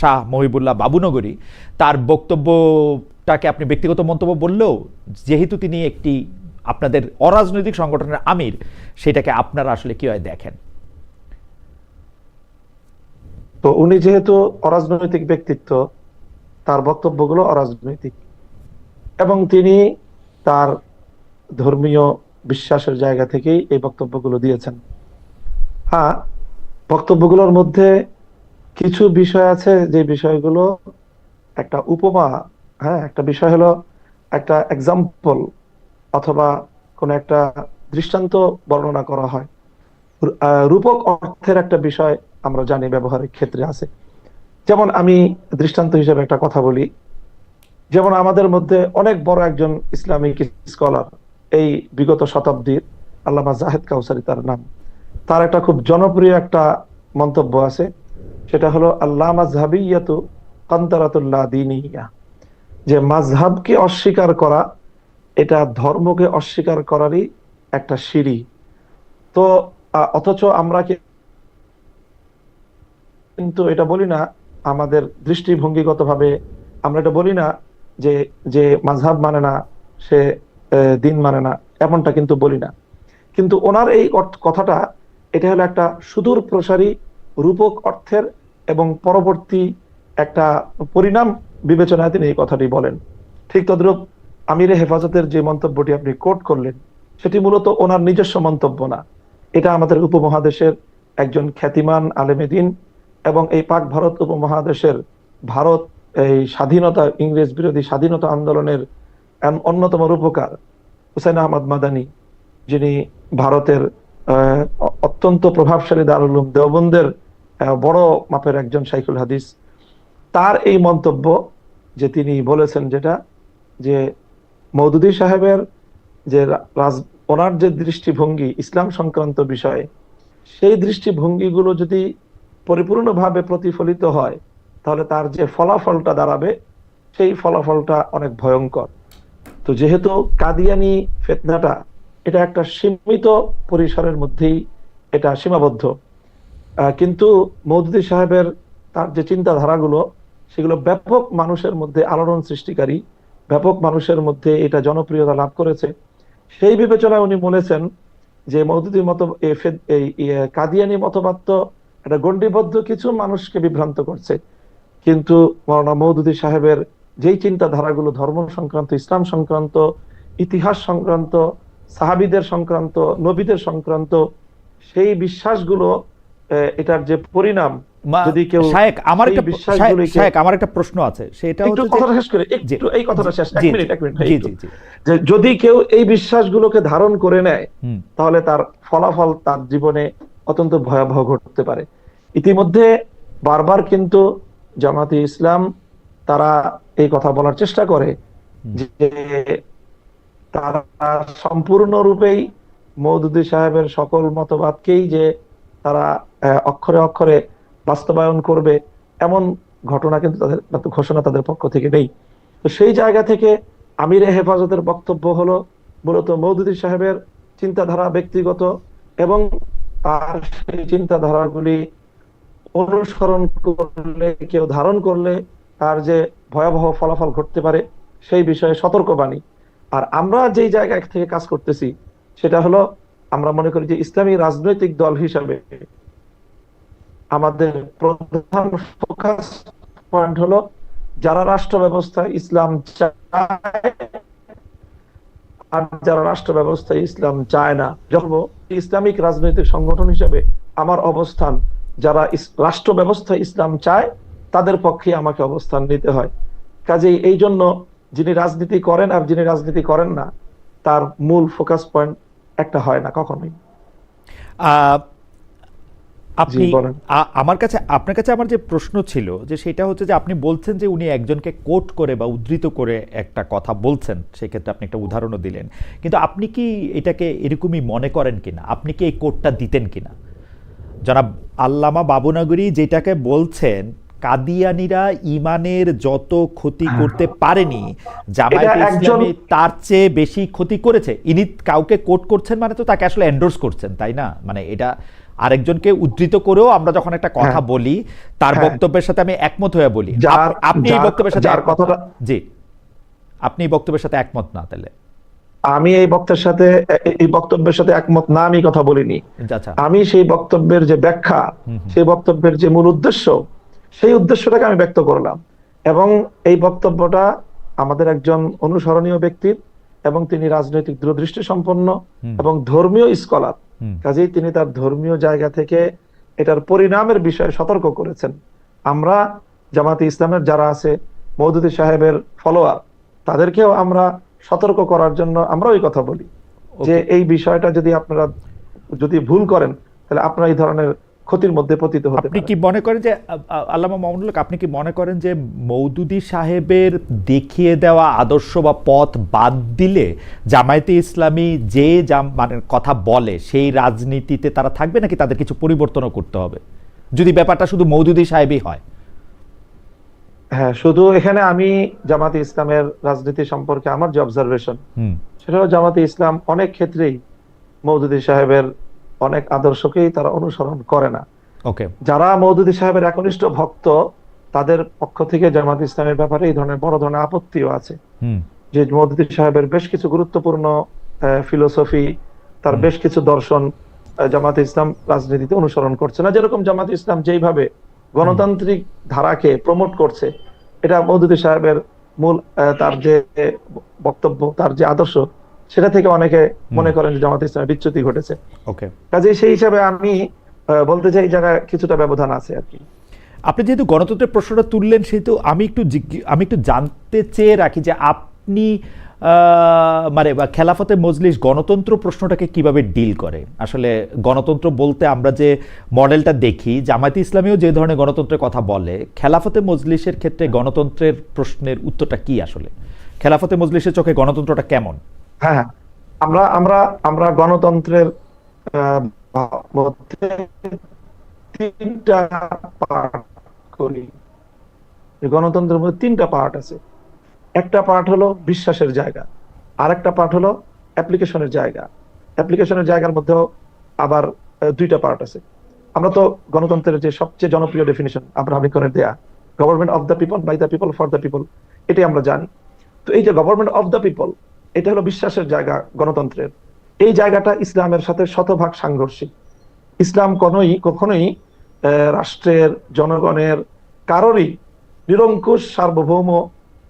শাহ মহিবুল্লাহ বাবুনগরী, তার বক্তব্যটাকে আপনি ব্যক্তিগত মন্তব্য বললেও যেহেতু তিনি একটি আপনাদের অরাজনৈতিক সংগঠনের আমির, সেটাকে আপনারা আসলে কিভাবে দেখেন? তো উনি যেহেতু অরাজনৈতিক ব্যক্তিত্ব, তার বক্তব্যগুলো অরাজনৈতিক, এবং তিনি তার ধর্মীয় বিশ্বাসের জায়গা থেকেই এই বক্তব্যগুলো দিয়েছেন। হ্যাঁ, বক্তব্যগুলোর মধ্যে কিছু বিষয় আছে যে বিষয়গুলো একটা উপমা, হ্যাঁ, একটা বিষয় হলো একটা এক্সাম্পল অথবা কোন একটা দৃষ্টান্ত বর্ণনা করা হয়। রূপক অর্থের একটা বিষয় আমরা জানি ব্যবহারিক ক্ষেত্রে আছে। যেমন আমি দৃষ্টান্ত হিসেবে একটা কথা বলি, যেমন আমাদের মধ্যে অনেক বড় একজন ইসলামিক স্কলার, এই বিগত শতাব্দীর, আল্লামা জাহেদ কাউসারি তার নাম। তার একটা খুব জনপ্রিয় একটা মন্তব্য আছে, সেটা হলো আল্লাহ মাযহাবিয়াতু কান্তারাতুল্লাহ দীনিয়া, যে মাযহাবকে অস্বীকার করা এটা ধর্মকে অস্বীকার করারই একটা সিঁড়ি। তো অথচ আমরা কিন্তু এটা বলি না, আমাদের দৃষ্টিভঙ্গিগতভাবে আমরা এটা বলি না যে যে মাযহাব মানে না সে দিন মানে না, এমনটা কিন্তু বলি না। কিন্তু ওনার এই কথাটা, এটা হলো একটা সুদূর প্রসারী রূপক অর্থের এবং পরবর্তী একটা পরিণাম বিবেচনায় তিনি এই কথাটি বলেন। ঠিক তদ্রূপ আমিরে হেফাজতের যে মন্তব্যটি আপনি কোট করলেন, সেটি মূলত ওনার নিজস্ব মন্তব্য না। এটা আমাদের উপমহাদেশের একজন খ্যাতিমান আলেমে দ্বীন এবং এই পাক ভারত উপমহাদেশের, ভারত এই স্বাধীনতা, ইংরেজ বিরোধী স্বাধীনতা আন্দোলনের অন্যতম রূপকার হুসাইন আহমদ মাদানী, যিনি ভারতের অত্যন্ত প্রভাবশালী দারুল উলুম দেওবন্দের বড় মাপের একজন শাইখুল হাদিস, তার এই মন্তব্য যে তিনি বলেছেন, যেটা যে মওদুদী সাহেবের যে ওনার যে দৃষ্টিভঙ্গি ইসলাম সংক্রান্ত বিষয়ে, সেই দৃষ্টিভঙ্গিগুলো যদি পরিপূর্ণভাবে প্রতিফলিত হয়, তাহলে তার যে ফলাফলটা দাঁড়াবে, সেই ফলাফলটা অনেক ভয়ঙ্কর। তো যেহেতু কাদিয়ানি ফিতনাটা এটা একটা সীমিত পরিসরের মধ্যেই এটা সীমাবদ্ধ, কিন্তু মওদুদী সাহেবের তার যে চিন্তাধারাগুলো, সেগুলো ব্যাপক মানুষের মধ্যে আলোড়ন সৃষ্টিকারী, ব্যাপক মানুষের মধ্যে এটা জনপ্রিয়তা লাভ করেছে। সেই বিবেচনায় উনি বলেছেন যে মওদুদী মত এই কাদিয়ানি মতবাদ তো একটা গণ্ডিবদ্ধ কিছু মানুষকে বিভ্রান্ত করছে, কিন্তু মাওলানা মওদুদী সাহেবের যেই চিন্তাধারাগুলো ধর্ম সংক্রান্ত, ইসলাম সংক্রান্ত, ইতিহাস সংক্রান্ত, সাহাবীদের সংক্রান্ত, নবীদের সংক্রান্ত, সেই বিশ্বাসগুলো, এটার যে পরিণাম, যদি কেউ শায়েখ আমার সেই একটা বিশ্বাসগুলিকে, শায়েখ আমার একটা প্রশ্ন আছে, সেটা একটু হচ্ছে কথাটা শেষ করে, একটু এই কথাটা শেষ, এক মিনিট ভাই, জি একটু। জি জি যে যদি কেউ এই বিশ্বাসগুলোকে ধারণ করে নেয়, তাহলে তার ফলাফল তার জীবনে অত্যন্ত ভয়াবহ ঘটতে পারে। ইতিমধ্যে বারবার কিন্তু জামাতে ইসলাম তারা এই কথা বলার চেষ্টা করে যে তারা সম্পূর্ণরূপেই মওদুদী সাহেবের সকল মতবাদকেই যে তারা অক্ষরে অক্ষরে বাস্তবায়ন করবে, এমন ঘটনা কিন্তু তাদের, ঘোষণা তাদের পক্ষ থেকে নেই। তো সেই জায়গা থেকে আমিরে হেফাজতের বক্তব্য হলো মূলত মওদুদী সাহেবের চিন্তাধারা ব্যক্তিগত, এবং তার সেই চিন্তাধারাগুলি অনুসরণ করলে, কেউ ধারণ করলে তার যে ভয়াবহ ফলাফল ঘটতে পারে, সেই বিষয়ে সতর্কবাণী। আর আমরা যেই জায়গা থেকে কাজ করতেছি, সেটা হলো আমরা মনে করি যে ইসলামী রাজনৈতিক দল হিসাবে আমাদের প্রধান ফোকাস পয়েন্ট হলো যারা রাষ্ট্র ব্যবস্থায় ইসলাম চায় আর যারা রাষ্ট্র ব্যবস্থায় ইসলাম চায় না, যখন ইসলামিক রাজনৈতিক সংগঠন হিসেবে আমার অবস্থান, যারা রাষ্ট্র ব্যবস্থায় ইসলাম চায় তাদের পক্ষে আমাকে অবস্থান নিতে হয়। কাজেই এই জন্য যিনি রাজনীতি করেন আর যিনি রাজনীতি করেন না, তার মূল ফোকাস পয়েন্ট একটা হয় না কখনোই। আহ, জি আপনি বলেন। আমার কাছে, আপনার কাছে আমার যে প্রশ্ন ছিল যে সেটা হচ্ছে যে আপনি বলছেন যে উনি একজনকে কোট করে বা উদ্ধৃত করে একটা কথা বলছেন, সেক্ষেত্রে আপনি একটা উদাহরণও দিলেন, কিন্তু আপনি কি এটাকে এরকমই মনে করেন কিনা, আপনি কি এই কোটটা দিতেন কিনা? জনাব আল্লামা বাবুনগরী যেটাকে বলছেন, কাদিয়ানীরা ইমানের যত ক্ষতি করতে পারেনি জামায়াতে এটা একজন, ইসলামী তার চেয়ে বেশি ক্ষতি করেছে। ইনি কাউকে কোট করছেন মানে তো তাকে আসলে এন্ডোর্স করছেন, তাই না? মানে এটা আরেকজনকে উদ্ধৃত করেও আমরা যখন একটা কথা হ্যাঁ বলি তার হ্যাঁ, বক্তব্যের সাথে আমি একমত হয়ে বলি। যার আপনি এই যার বক্তব্যের সাথে যার একমত না? কথাটা, জি, আপনি এই বক্তব্যের সাথে একমত না তাহলে? আমি এই বক্তব্যের সাথে একমত না, আমি কথা বলিনি। আচ্ছা। আমি সেই বক্তব্যের যে ব্যাখ্যা, হুম হুম সেই বক্তব্যের যে মূল উদ্দেশ্য, সেই উদ্দেশ্যটাকে আমি ব্যক্ত করলাম। এবং এই বক্তব্যটা আমাদের একজন অনুসরণীয় ব্যক্তির, এবং তিনি রাজনৈতিক দূরদৃষ্টি সম্পন্ন হুম এবং ধর্মীয় স্কলার। হুম কাজেই তিনি তার ধর্মীয় জায়গা থেকে এটার পরিণামের বিষয়ে সতর্ক করেছেন। আমরা জামাতে ইসলামের যারা আছে, মওদুদী সাহেবের ফলোয়ার, তাদেরকেও আমরা সতর্ক করার জন্য আমরা ওই কথা বলি যে ওকে। এই বিষয়টা যদি আপনারা যদি ভুল করেন, তাহলে আপনারা এই ধরনের ক্ষতির মধ্যে পতিত হতে আপনি পারেন। কি মনে করেন যে আল্লামা মামুনুল হক, আপনি কি মনে করেন যে মওদুদী সাহেবের দেখিয়ে দেওয়া আদর্শ বা পথ বাদ দিলে জামায়াতে ইসলামী যে মানে কথা বলে সেই রাজনীতিতে তারা থাকবে, নাকি তাদের কিছু পরিবর্তনও করতে হবে যদি ব্যাপারটা শুধু মওদুদী সাহেবই হয়? হ্যাঁ, শুধু এখানে আমি জামাতে ইসলামের রাজনীতি সম্পর্কে আমার যে অবজারভেশন, হুম। সেটা হলো জামাতে ইসলাম অনেক ক্ষেত্রেই মওদুদী সাহেবের অনেক আদর্শকেই তারা অনুসরণ করে না। ওকে। যারা মওদুদী সাহেবের একনিষ্ঠ ভক্ত, তাদের পক্ষ থেকে জামাত ইসলামের ব্যাপারে এই ধরনের বড় ধরনের আপত্তিও আছে হুম যে মওদুদী সাহেবের বেশ কিছু গুরুত্বপূর্ণ ফিলোসফি, তার হুম বেশ কিছু দর্শন জামাত ইসলাম রাজনীতিতে অনুসরণ করছে না। যেরকম জামাত ইসলাম যেইভাবে হুম গণতান্ত্রিক ধারাকে প্রমোট করছে, এটা মওদুদী সাহেবের মূল তার যে বক্তব্য, তার যে আদর্শ, সেটা থেকে অনেকে হুম। মনে করেন যে জামাত ইসলামের বিচ্যুতি ঘটেছে। ওকে। কাজে সেই হিসাবে আমি বলতে চাই এই জায়গায় কিছুটা ব্যবধান আছে আর কি। আপনি যেহেতু গণতন্ত্রের প্রশ্নটা তুললেন, সেহেতু আমি একটু জানতে চেয়ে রাখি যে আপনি মানে বা খেলাফতে মজলিস গণতন্ত্র প্রশ্নটাকে কিভাবে ডিল করে। আসলে গণতন্ত্র বলতে আমরা যে মডেলটা দেখি, জামায়াতে ইসলামীও যে ধরনের গণতন্ত্রের কথা বলে, খেলাফতে মজলিসের ক্ষেত্রে গণতন্ত্রের প্রশ্নের উত্তরটা কি আসলে? খেলাফতে মজলিসের চোখে গণতন্ত্রটা কেমন? হ্যাঁ হ্যাঁ, আমরা আমরা আমরা গণতন্ত্রের আহ, মধ্যে তিনটা পার্ট করি। এই গণতন্ত্রের মধ্যে তিনটা পার্ট আছে। একটা পার্ট হলো বিশ্বাসের জায়গা, আর একটা পার্ট হলো অ্যাপ্লিকেশনের জায়গা। অ্যাপ্লিকেশনের জায়গার মধ্যেও আবার দুইটা পার্ট আছে। আমরা তো গণতন্ত্রের যে সবচেয়ে জনপ্রিয় ডেফিনিশন আব্রাহাম লিঙ্কনের দেয়া, government of the people, by the people, for the people, এটাই আমরা জানি। তো এই যে গভর্নমেন্ট অফ দ্য পিপল, এটা হলো বিশ্বাসের জায়গা গণতন্ত্রের। এই জায়গাটা ইসলামের সাথে শতভাগ সাংঘর্ষিক। ইসলাম কখনোই রাষ্ট্রের, জনগণের, কারোরই নিরঙ্কুশ সার্বভৌম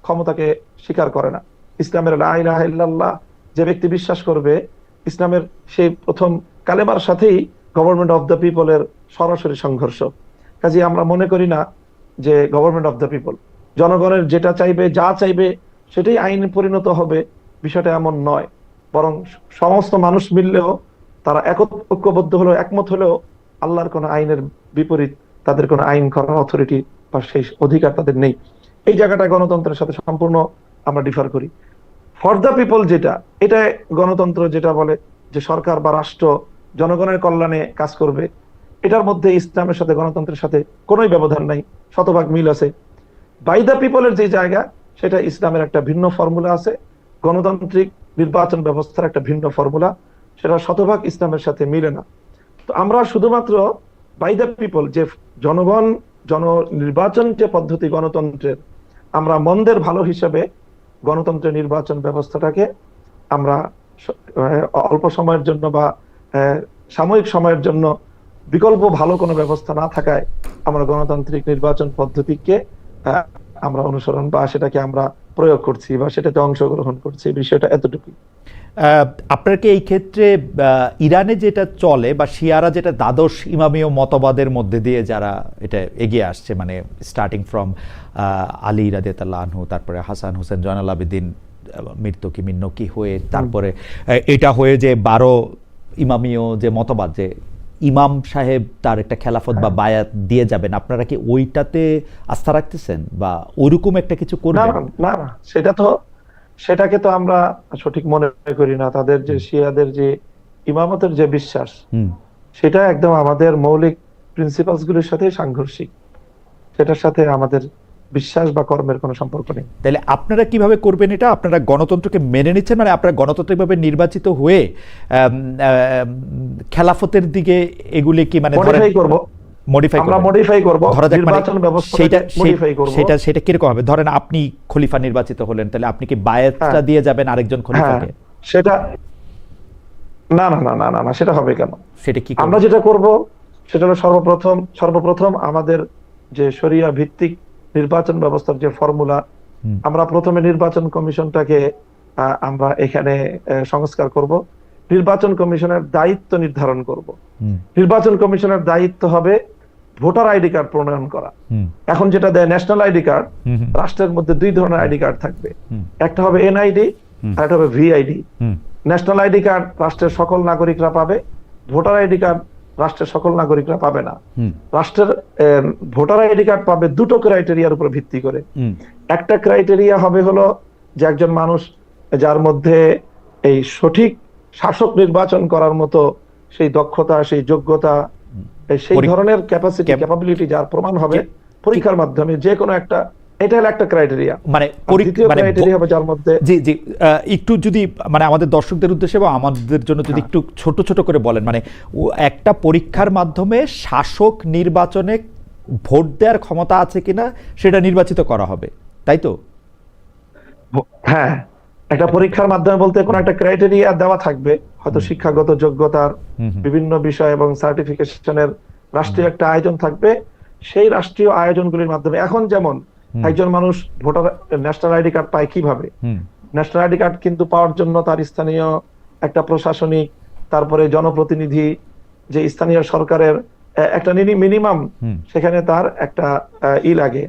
ক্ষমতাকে স্বীকার করে না। ইসলামের লা ইলাহা ইল্লাল্লাহ যে ব্যক্তি বিশ্বাস করবে, ইসলামের সেই প্রথম কালেমার সাথেই গভর্নমেন্ট অফ দ্য পিপলের সরাসরি সংঘর্ষ। কাজে আমরা মনে করি না যে গভর্নমেন্ট অফ দ্য পিপল, জনগণের যেটা চাইবে, যা চাইবে সেটাই আইনে পরিণত হবে, বিষয়টা এমন নয়। বরং সমস্ত মানুষ মিললেও, তারা ঐক্যবদ্ধ হলেও, একমত হলেও আল্লাহর কোন আইনের বিপরীত তাদের কোনো আইন করার অথরিটি বা সেই অধিকার তাদের নেই। এই জায়গাটা গণতন্ত্রের সাথে সম্পূর্ণ আমরা ডিফার করি। ফর দ্য পিপল যেটা, এটা গণতন্ত্র যেটা বলে যে সরকার বা রাষ্ট্র জনগণের কল্যাণে কাজ করবে, এটার মধ্যে ইসলামের সাথে গণতন্ত্রের সাথে কোনোই ব্যবধান নাই, শতভাগ মিল আছে। বাই দ্য পিপলের যে জায়গা, সেটা ইসলামের একটা ভিন্ন ফর্মুলা আছে, গণতান্ত্রিক নির্বাচন ব্যবস্থার একটা ভিন্ন ফর্মুলা, সেটা শতভাগ ইসলামের সাথে মিলে না। তো আমরা শুধুমাত্র বাই দ্য পিপল, যে জনগণ, নির্বাচন যে পদ্ধতি গণতন্ত্রের, আমরা মন্দের ভালো হিসেবে গণতন্ত্রের নির্বাচন ব্যবস্থাটাকে আমরা অল্প সময়ের জন্য বা সাময়িক সময়ের জন্য বিকল্প ভালো কোনো ব্যবস্থা না থাকায় আমরা গণতান্ত্রিক নির্বাচন পদ্ধতিকে আমরা অনুসরণ বা সেটাকে আমরা প্রয়োগ করছি বা সেটাতে অংশগ্রহণ করছি, বিষয়টা এতটুকুই। আপনার কি এই ক্ষেত্রে ইরানে যেটা চলে বা শিয়ারা যেটা দ্বাদশ ইমামীয় মতবাদের মধ্যে দিয়ে যারা এটা এগিয়ে আসছে, মানে স্টার্টিং ফ্রম আলী রাদিয়াল্লাহু আনহু, তারপরে হাসান হোসেন জয়নাল আবেদিন মৃত্যুকি মিন্নকি হয়ে তারপরে এটা হয়ে যে 12 ইমামীয় যে মতবাদ, যে ইমাম সাহেব তার একটা খেলাফত বা বায়াত দিয়ে যাবেন, আপনারা কি ওইটাতে আস্থা রাখতেছেন বা ওইরকম একটা কিছু না করবেন? না না, সেটাকে তো আমরা সঠিক মনে করি না। তাদের যে শিয়াদের যে ইমামতের যে বিশ্বাস, হুম। সেটা একদম আমাদের মৌলিক প্রিন্সিপালস গুলির সাথে সাংঘর্ষিক। সেটার সাথে আমাদের বিশ্বাস বা কর্মের কোনো সম্পর্ক নেই। তাহলে আপনারা কিভাবে করবেন এটা? আপনারা গণতন্ত্রকে মেনে নিচ্ছেন, মানে আপনারা গণতান্ত্রিকভাবে নির্বাচিত হয়ে খেলাফতের দিকে এগুলি কি মানে মডিফাই করব, মডিফাই আমরা মডিফাই করব, ধরা যাক, মানে নির্বাচন ব্যবস্থা সেটা মডিফাই করব। সেটা সেটা কিরকম হবে? ধরেন আপনি খলিফা নির্বাচিত হলেন, তাহলে আপনি কি বায়াতটা হ্যাঁ। দিয়ে যাবেন আরেকজন হ্যাঁ, খলিফাকে? সেটা না না না না না না, সেটা হবে কেন? সেটা কি আমরা করবেন? যেটা করব সেটা হলো সর্বপ্রথম আমাদের যে শরিয়া ভিত্তিক নির্বাচন ব্যবস্থার যে ফর্মুলা, হুম, আমরা প্রথমে নির্বাচন কমিশনটাকে আমরা এখানে সংস্কার করব। নির্বাচন কমিশনের দায়িত্ব নির্ধারণ করব। হুম, নির্বাচন কমিশনের দায়িত্ব হবে ভোটার আইডি কার্ড প্রণয়ন করা। হুম, এখন যেটা দেয় ন্যাশনাল আইডি কার্ড, হুম, হুম, রাষ্ট্রের মধ্যে দুই ধরনের আইডি কার্ড থাকবে। হুম, একটা হবে এনআইডি, হুম, আর একটা হবে ভিআইডি। হুম, ন্যাশনাল আইডি কার্ড রাষ্ট্রের সকল নাগরিকরা পাবে, ভোটার আইডি কার্ড রাষ্ট্রের সকল নাগরিকরা পাবে না। হুম, রাষ্ট্রের ভোটার আইডি কার্ড পাবে দুটো ক্রাইটেরিয়ার উপর ভিত্তি করে। হুম, একটা ক্রাইটেরিয়া হবে হলো যে একজন মানুষ যার মধ্যে এই সঠিক শাসক নির্বাচন করার মতো সেই দক্ষতা, সেই যোগ্যতা, সেই ধরনের ক্যাপাসিটি, ক্যাপাবিলিটি যার প্রমাণ হবে পরীক্ষার মাধ্যমে যে কোনো একটা, এটা হলো একটা ক্রাইটেরিয়া। মানে দ্বিতীয় ক্রাইটেরিয়া হবে যার মধ্যে, জি জি, একটু যদি মানে আমাদের দর্শকদের উদ্দেশ্যে বা আমাদের জন্য যদি একটু ছোট ছোট করে বলেন, মানে একটা পরীক্ষার মাধ্যমে শাসক নির্বাচনে ভোট দেওয়ার ক্ষমতা আছে কিনা সেটা নির্বাচিত করা হবে, তাই তো? হ্যাঁ, একটা পরীক্ষার মাধ্যমে বলতে কোনো একটা ক্রাইটেরিয়া দেওয়া থাকবে, হয়তো শিক্ষাগত যোগ্যতার বিভিন্ন বিষয় এবং সার্টিফিকেশনের রাষ্ট্রীয় একটা আয়োজন থাকবে। সেই রাষ্ট্রীয় আয়োজনগুলির মাধ্যমে এখন যেমন একজন মানুষ ভোটার ন্যাশনাল আইডি কার্ড পায় কিভাবে? ন্যাশনাল আইডি কার্ড কিন্তু পাওয়ার জন্য তার স্থানীয় একটা প্রশাসনিক, তারপরে জনপ্রতিনিধি, যে স্থানীয় সরকারের একটা মিনিমাম সেখানে তার একটা লাগে,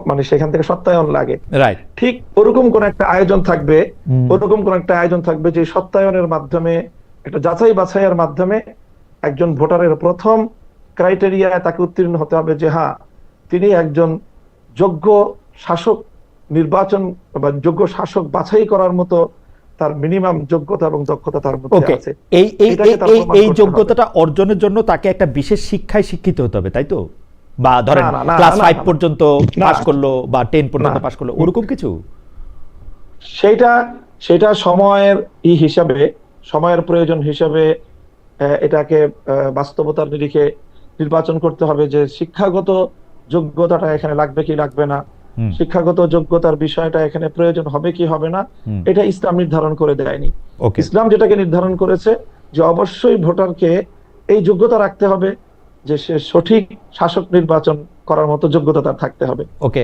মানে সেখান থেকে সত্যায়ন লাগে। রাইট। ঠিক ওরকম কোন একটা আয়োজন থাকবে, যে সত্যায়নের মাধ্যমে, একটা যাচাই বাছাইয়ের মাধ্যমে একজন ভোটারের প্রথম ক্রাইটেরিয়া তাকে উত্তীর্ণ হতে হবে যে হ্যাঁ, তিনি একজন যোগ্য শাসক নির্বাচন বা যোগ্য শাসক বাছাই করার মতো তার মিনিমাম যোগ্যতা এবং দক্ষতা তার মধ্যে আছে। এই যোগ্যতাটা অর্জনের জন্য তাকে একটা বিশেষ শিক্ষায় শিক্ষিত হতে হবে, তাই তো? বা ধরেন ক্লাস 5 পর্যন্ত পাস করলো বা 10 পর্যন্ত পাস করলো, ওরকম কিছু? সেটা সময়ের হিসাবে, সময়ের প্রয়োজন হিসাবে এটাকে বাস্তবতার নিরিখে নির্বাচন করতে হবে যে শিক্ষাগত যোগ্যতাটা এখানে লাগবে কি লাগবে না, শিক্ষাগত যোগ্যতার বিষয়টা এখানে প্রয়োজন হবে কি হবে না, এটা ইসলাম নির্ধারণ করে দেয়নি। ইসলাম যেটাকে নির্ধারণ করেছে যে অবশ্যই ভোটারকে এই যোগ্যতা রাখতে হবে যে সে সঠিক শাসক নির্বাচন করার মতো যোগ্যতা তার থাকতে হবে। ওকে,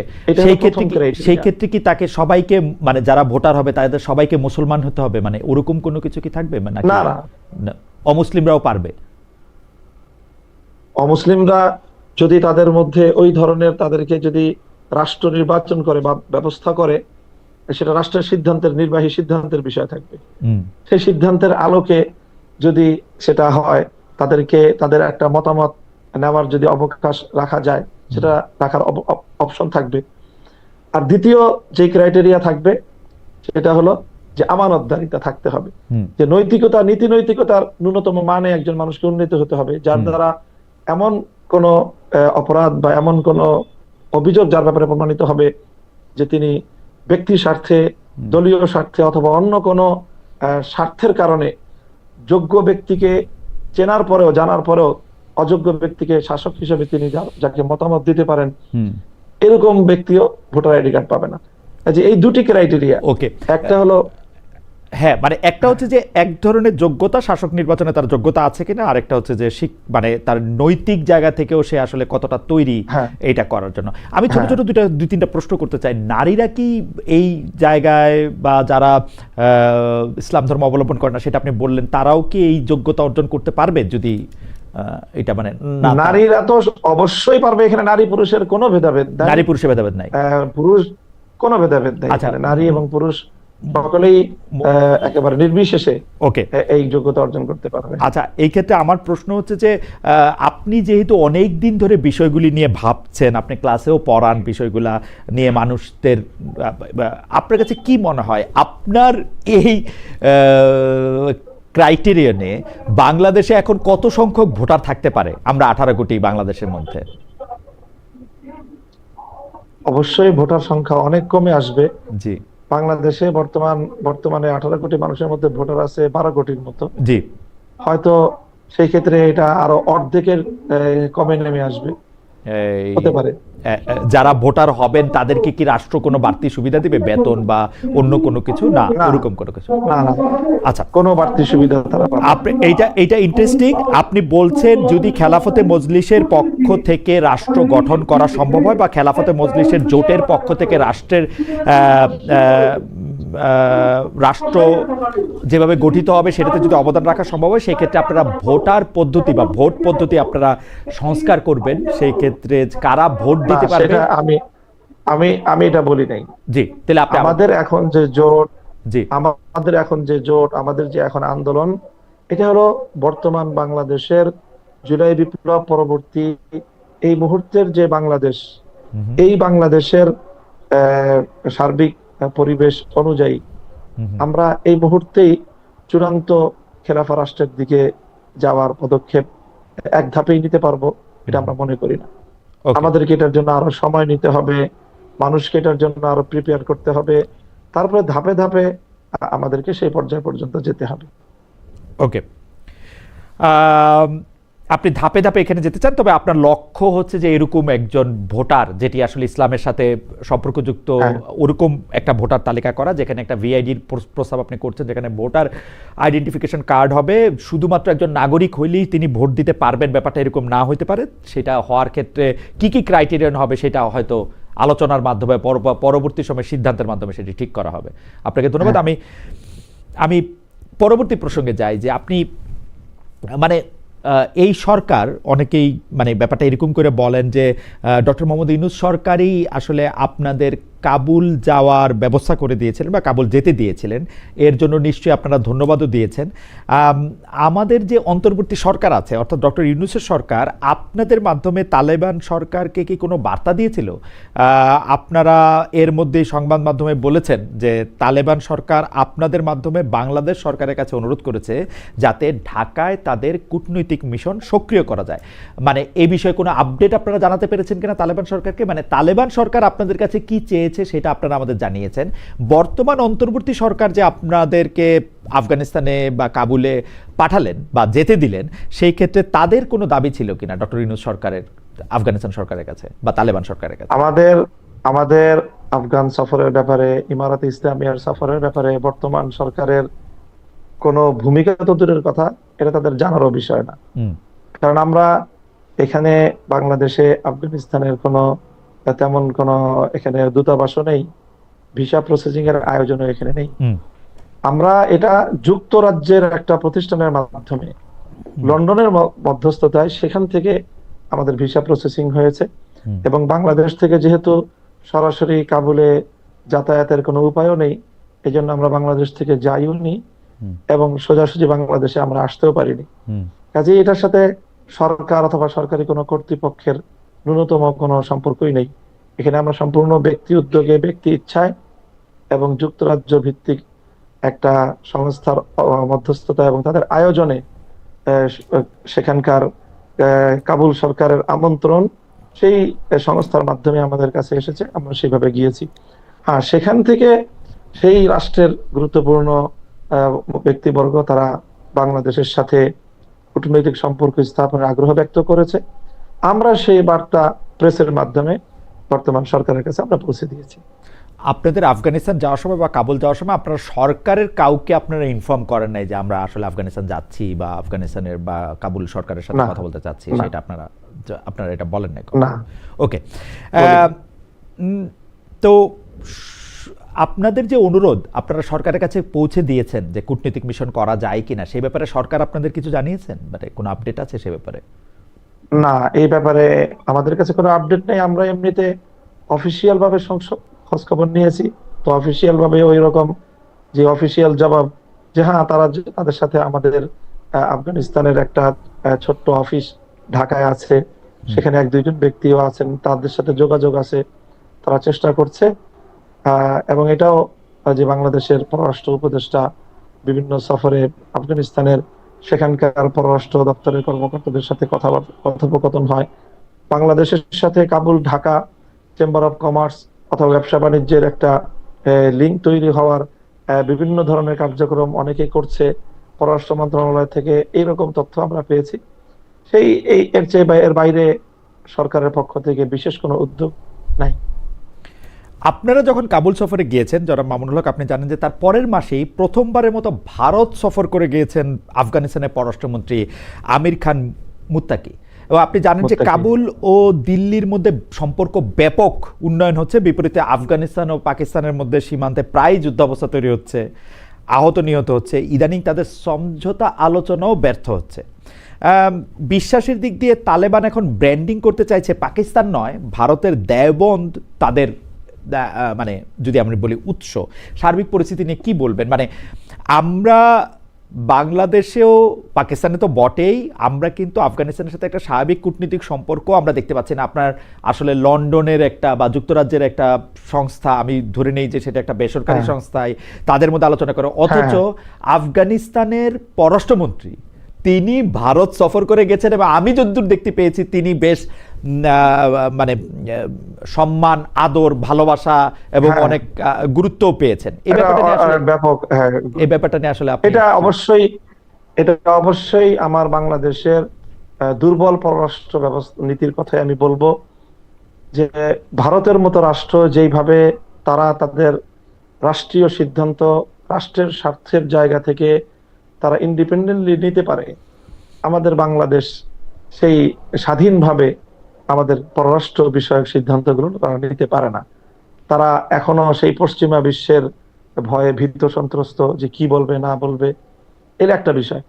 সেই ক্ষেত্রে কি তাকে সবাইকে, মানে যারা ভোটার হবে তাদের সবাইকে মুসলমান হতে হবে, মানে ওরকম কোনো কিছু কি থাকবে? মানে না না, অমুসলিমরাও পারবে? অমুসলিমরা যদি তাদের মধ্যে ওই ধরনের, তাদেরকে যদি রাষ্ট্র নির্বাচন করে বা ব্যবস্থা করে, সেটা রাষ্ট্রের সিদ্ধান্তের, নির্বাহী সিদ্ধান্তের বিষয় থাকবে। সেই সিদ্ধান্তের আলোকে যদি সেটা হয়, তাদেরকে তাদের একটা মতামত নেওয়ার যদি অবকাশ রাখা যায়, সেটা রাখার অপশন থাকবে। আর দ্বিতীয় যে ক্রাইটেরিয়া থাকবে সেটা হলো যে আমানতদারিতা থাকতে হবে, যে নৈতিকতা, নীতি নৈতিকতার ন্যূনতম মানে একজন মানুষকে উন্নীত হতে হবে, যার দ্বারা এমন কোন অপরাধ বা এমন কোন অভিযোগ যার ব্যাপারে প্রমাণিত হবে যে তিনি ব্যক্তি স্বার্থে, দলীয় স্বার্থে অথবা অন্য কোন স্বার্থের কারণে যোগ্য ব্যক্তিকে চেনার পরেও, জানার পরেও অযোগ্য ব্যক্তিকে শাসক হিসেবে তিনি যাকে মতামত দিতে পারেন, এরকম ব্যক্তিও ভোটার আইডি কার্ড পাবে না। যে এই দুটি ক্রাইটেরিয়া, একটা হলো হ্যাঁ, মানে একটা হচ্ছে যে এক ধরনের যোগ্যতা, শাসক নির্বাচনে তার যোগ্যতা আছে কিনা, আরেকটা হচ্ছে যে মানে তার নৈতিক জায়গা থেকেও সে আসলে কতটা তৈরি হ্যাঁ, এইটা করার জন্য। আমি ছোট হ্যাঁ। ছোট দুই তিনটা প্রশ্ন করতে চাই। নারীরা কি এই জায়গায়, বা যারা ইসলাম ধর্ম অবলম্বন করে না, সেটা আপনি বললেন, তারাও কি এই যোগ্যতা অর্জন করতে পারবে যদি এটা মানে না নারীরা তো অবশ্যই পারবে, এখানে নারী পুরুষের কোনো ভেদাভেদ নাই। নারী পুরুষের ভেদাভেদ নাই? পুরুষ কোনো ভেদাভেদ নাই, আচ্ছা, এখানে নারী এবং পুরুষ সকলেই একেবারে নির্বিশেষে ওকে, এই যোগ্যতা অর্জন করতে পারবে। আচ্ছা, এই ক্ষেত্রে আমার প্রশ্ন হচ্ছে যে আপনি যেহেতু অনেক দিন ধরে বিষয়গুলি নিয়ে ভাবছেন, আপনি ক্লাসেও পড়ান বিষয়গুলা নিয়ে মানুষদের, আপনার কাছে কি মনে হয় আপনার এই ক্রাইটেরিয়নে বাংলাদেশে এখন কত সংখ্যক ভোটার থাকতে পারে? আমরা 18 কোটি বাংলাদেশের মধ্যে। অবশ্যই ভোটার সংখ্যা অনেক কমে আসবে। জি বাংলাদেশে বর্তমানে 18 কোটি মানুষের মধ্যে ভোটার আছে 12 কোটির মতো। জি। হয়তো সেই ক্ষেত্রে এটা আরো অর্ধেকের কমে নেমে আসবে, হতে পারে। যারা ভোটার হবেন তাদেরকে কি রাষ্ট্র কোনো বাড়তি সুবিধা দিবে, বেতন বা অন্য কোনো কিছু? না, না, ওরকম কোনো কিছু না, না, আচ্ছা, কোনো বাড়তি সুবিধা তারা পাবে না। আপনি এইটা ইন্টারেস্টিং। আপনি বলছেন যদি খেলাফতে মজলিসের পক্ষ থেকে রাষ্ট্র গঠন করা সম্ভব হয়, বা খেলাফতে মজলিসের জোটের পক্ষ থেকে রাষ্ট্রের রাষ্ট্র যেভাবে গঠিত হবে সেটাতে যদি অবদান রাখা সম্ভব হয়, সেই ক্ষেত্রে আপনারা ভোটার পদ্ধতি বা ভোট পদ্ধতি আপনারা সংস্কার করবেন। সেই ক্ষেত্রে কারা ভোট না, দিতে পারবে? সেটা আমি আমি আমি এটা বলি নাই। জি, তাহলে আপনি আমাদের এখন যে জোট, জি আমাদের যে এখন আন্দোলন, এটা হলো বর্তমান বাংলাদেশের জুলাই বিপ্লব পরবর্তী এই মুহূর্তের যে বাংলাদেশ, এই বাংলাদেশের সার্বিক পরিবেশ অনুযায়ী আমরা এই মুহূর্তেই চূড়ান্ত খেলাফা রাষ্ট্রের দিকে যাওয়ার পদক্ষেপ এক ধাপেই নিতে পারবো, এটা আমরা মনে করি না। আমাদেরকে এটার জন্য আরো সময় নিতে হবে, মানুষকে এটার জন্য আরো প্রিপেয়ার করতে হবে, তারপরে ধাপে ধাপে আমাদেরকে সেই পর্যায় পর্যন্ত যেতে হবে। ওকে, আপনি ধাপে ধাপে এখানে যেতে চান, তবে আপনার লক্ষ্য হচ্ছে যে এরকম একজন ভোটার যেটি আসলে ইসলামের সাথে সম্পর্কযুক্ত, ওরকম একটা ভোটার তালিকা করা, যেখানে একটা ভিআইডির প্রস্তাব আপনি করছেন, যেখানে ভোটার আইডেন্টিফিকেশন কার্ড হবে, শুধুমাত্র একজন নাগরিক হইলেই তিনি ভোট দিতে পারবেন, ব্যাপারটা এরকম না হইতে পারে। সেটা হওয়ার ক্ষেত্রে কি কি ক্রাইটেরিয়ান হবে সেটা হয়তো আলোচনার মাধ্যমে, পরবর্তী সময় সিদ্ধান্তের মাধ্যমে সেটি ঠিক করা হবে। আপনাকে ধন্যবাদ। আমি পরবর্তী প্রসঙ্গে যাই যে আপনি মানে এই সরকার, অনেকেই মানে ব্যাপারটা এরকম করে বলেন যে ডক্টর মোহাম্মদ ইউনূস সরকারই আসলে আপনাদের কাবুল যাওয়ার ব্যবস্থা করে দিয়েছিলেন বা কাবুল যেতে দিয়েছিলেন, এর জন্য নিশ্চয়ই আপনারা ধন্যবাদও দিয়েছেন। আমাদের যে অন্তর্বর্তী সরকার আছে, অর্থাৎ ডক্টর ইউনূসের সরকার, আপনাদের মাধ্যমে তালেবান সরকারকে কি কোনো বার্তা দিয়েছিল? আপনারা এর মধ্যে সংবাদ মাধ্যমে বলেছেন যে তালেবান সরকার আপনাদের মাধ্যমে বাংলাদেশ সরকারের কাছে অনুরোধ করেছে যাতে ঢাকায় তাদের কূটনৈতিক মিশন সক্রিয় করা যায়। মানে এই বিষয়ে কোনো আপডেট আপনারা জানাতে পেরেছেন কিনা তালেবান সরকারকে? মানে তালেবান সরকার আপনাদের কাছে কি চেয়েছে সেটা আপনারা আমাদের জানিয়েছেন। বর্তমান অন্তর্বর্তী সরকার যে আপনাদেরকে আফগানিস্তানে বা কাবুলে পাঠালেন বা যেতে দিলেন, সেই ক্ষেত্রে তাদের কোনো দাবি ছিল কিনা ডক্টর ইউনূস সরকারের আফগানিস্তান সরকারের কাছে বা তালেবান সরকারের কাছে? আমাদের আফগান সফরের ব্যাপারে, ইমারাতে ইসলামিয়ার সফরের ব্যাপারে বর্তমান সরকারের কোনো ভূমিকা তো দূরের কথা, এটা তাদের জানারও বিষয় না। কারণ আমরা এখানে বাংলাদেশে আফগানিস্তানের তেমন কোনো এখানে দূতাবাসও নেই, ভিসা প্রসেসিং এর আয়োজনও এখানে নেই। আমরা এটা যুক্তরাজ্যের একটা প্রতিষ্ঠানের মাধ্যমে লন্ডনের মধ্যস্থতায় সেখান থেকে আমাদের ভিসা প্রসেসিং হয়েছে, এবং বাংলাদেশ থেকে যেহেতু সরাসরি কাবুলে যাতায়াতের কোনো উপায়ও নেই, এই জন্য আমরা বাংলাদেশ থেকে যাইও নি এবং সোজাসুজি বাংলাদেশে আমরা আসতেও পারিনি। কাজেই এটার সাথে সরকার অথবা সরকারি কোনো কর্তৃপক্ষের ন্যূনতম কোনো সম্পর্কই নেই। এখানে আমরা সম্পূর্ণ ব্যক্তি উদ্যোগে, ব্যক্তি ইচ্ছায় এবং যুক্তরাজ্য ভিত্তিক একটা সংস্থার মধ্যস্থতা এবং তাদের আয়োজনে সেখানকার কাবুল সরকারের আমন্ত্রণ সেই সংস্থার মাধ্যমে আমাদের কাছে এসেছে, আমরা সেভাবে গিয়েছি। হ্যাঁ, সেখান থেকে সেই রাষ্ট্রের গুরুত্বপূর্ণ ব্যক্তিবর্গ তারা বাংলাদেশের সাথে কূটনৈতিক সম্পর্ক স্থাপনের আগ্রহ ব্যক্ত করেছে। আমরা সেই বার্তা প্রেসের মাধ্যমে বর্তমান সরকারের কাছে আমরা পৌঁছে দিয়েছি। আপনাদের আফগানিস্তান যাওয়ার সময় বা কাবুল যাওয়ার সময় আপনারা সরকারের কাউকে আপনারা ইনফর্ম করেন নাই যে আমরা আসলে আফগানিস্তান যাচ্ছি বা আফগানিস্তানের বা কাবুল সরকারের সাথে না, কথা বলতে চাচ্ছি, না। সেটা আপনারা এটা বলেন নাই? না। ওকে। বলিনি। তো আপনাদের যে অনুরোধ আপনারা সরকারের কাছে পৌঁছে দিয়েছেন যে কূটনৈতিক মিশন করা যায় কিনা, সেই ব্যাপারে সরকার আপনাদের কিছু জানিয়েছেন, মানে কোনো আপডেট আছে সে ব্যাপারে? না, এই ব্যাপারে আমাদের কাছে কোনো আপডেট নেই। আমরা এমনিতে অফিসিয়াল ভাবে খোঁজ খবর নিয়েছি, তো অফিসিয়াল ভাবে ওই রকম যে অফিসিয়াল জবাব যে হ্যাঁ তাদের সাথে আমাদের আফগানিস্তানের একটা ছোট্ট অফিস ঢাকায় আছে, সেখানে 1-2 জন ব্যক্তিও আছেন, তাদের সাথে যোগাযোগ আছে, তারা চেষ্টা করছে। এবং এটাও যে বাংলাদেশের পররাষ্ট্র উপদেষ্টা বিভিন্ন সফরে আফগানিস্তানের সেখানকার পররাষ্ট্র দপ্তরের কর্মকর্তাদের সাথে কথোপকথন হয়। বাংলাদেশের সাথে Kabul Dhaka chamber of commerce অথবা ব্যবসা বাণিজ্যের একটা লিঙ্ক তৈরি হওয়ার বিভিন্ন ধরনের কার্যক্রম অনেকেই করছে। পররাষ্ট্র মন্ত্রণালয় থেকে এইরকম তথ্য আমরা পেয়েছি। এর বাইরে সরকারের পক্ষ থেকে বিশেষ কোনো উদ্যোগ নাই। আপনারা যখন কাবুল সফরে গিয়েছেন, জনাব মামুনুল হক, আপনি জানেন যে তার পরের মাসেই প্রথমবারের মতো ভারত সফর করে গিয়েছেন আফগানিস্তানের পররাষ্ট্রমন্ত্রী আমির খান মুত্তাকি। এবং আপনি জানেন যে কাবুল ও দিল্লির মধ্যে সম্পর্ক ব্যাপক উন্নয়ন হচ্ছে, বিপরীতে আফগানিস্তান ও পাকিস্তানের মধ্যে সীমান্তে প্রায় যুদ্ধাবস্থা তৈরি হচ্ছে, আহত নিহত হচ্ছে, ইদানিং তাদের সমঝোতা আলোচনাও ব্যর্থ হচ্ছে। বিশ্বাসের দিক দিয়ে তালেবান এখন ব্র্যান্ডিং করতে চাইছে পাকিস্তান নয়, ভারতের দেওবন্দ তাদের মানে যদি আমরা বলি উৎস। সার্বিক পরিস্থিতি নিয়ে কি বলবেন? মানে আমরা বাংলাদেশেও, পাকিস্তানে তো বটেই, আমরা কিন্তু আফগানিস্তানের সাথে একটা স্বাভাবিক কূটনীতিক সম্পর্ক আমরা দেখতে পাচ্ছি না। আপনার আসলে লন্ডনের একটা বা যুক্তরাজ্যের একটা সংস্থা, আমি ধরে নেই যে সেটা একটা বেসরকারি সংস্থায়, তাদের মধ্যে আলোচনা করে, অথচ আফগানিস্তানের পররাষ্ট্রমন্ত্রী তিনি ভারত সফর করে গেছেন এবং আমি যতদূর দেখতে পেয়েছি তিনি বেশ মানে সম্মান, আদর, ভালোবাসা এবং অনেক গুরুত্বও পেয়েছেন। এই ব্যাপারটা নিয়ে আসলে এটা অবশ্যই আমার বাংলাদেশের দুর্বল পররাষ্ট্র ব্যবস্থা নীতির কথাই আমি বলবো, যে ভারতের মতো রাষ্ট্র যেইভাবে তারা তাদের রাষ্ট্রীয় সিদ্ধান্ত রাষ্ট্রের স্বার্থের জায়গা থেকে তারা ইন্ডিপেন্ডেন্টলি নিতে পারে, আমাদের বাংলাদেশ সেই স্বাধীনভাবে আমাদের পররাষ্ট্র বিষয়ক সিদ্ধান্তগুলো তারা নিতে পারে না। তারা এখনো সেই পশ্চিমা বিশ্বের ভয়ে ভীত সন্ত্রস্ত, যে কি বলবে না বলবে, এর একটা বিষয়।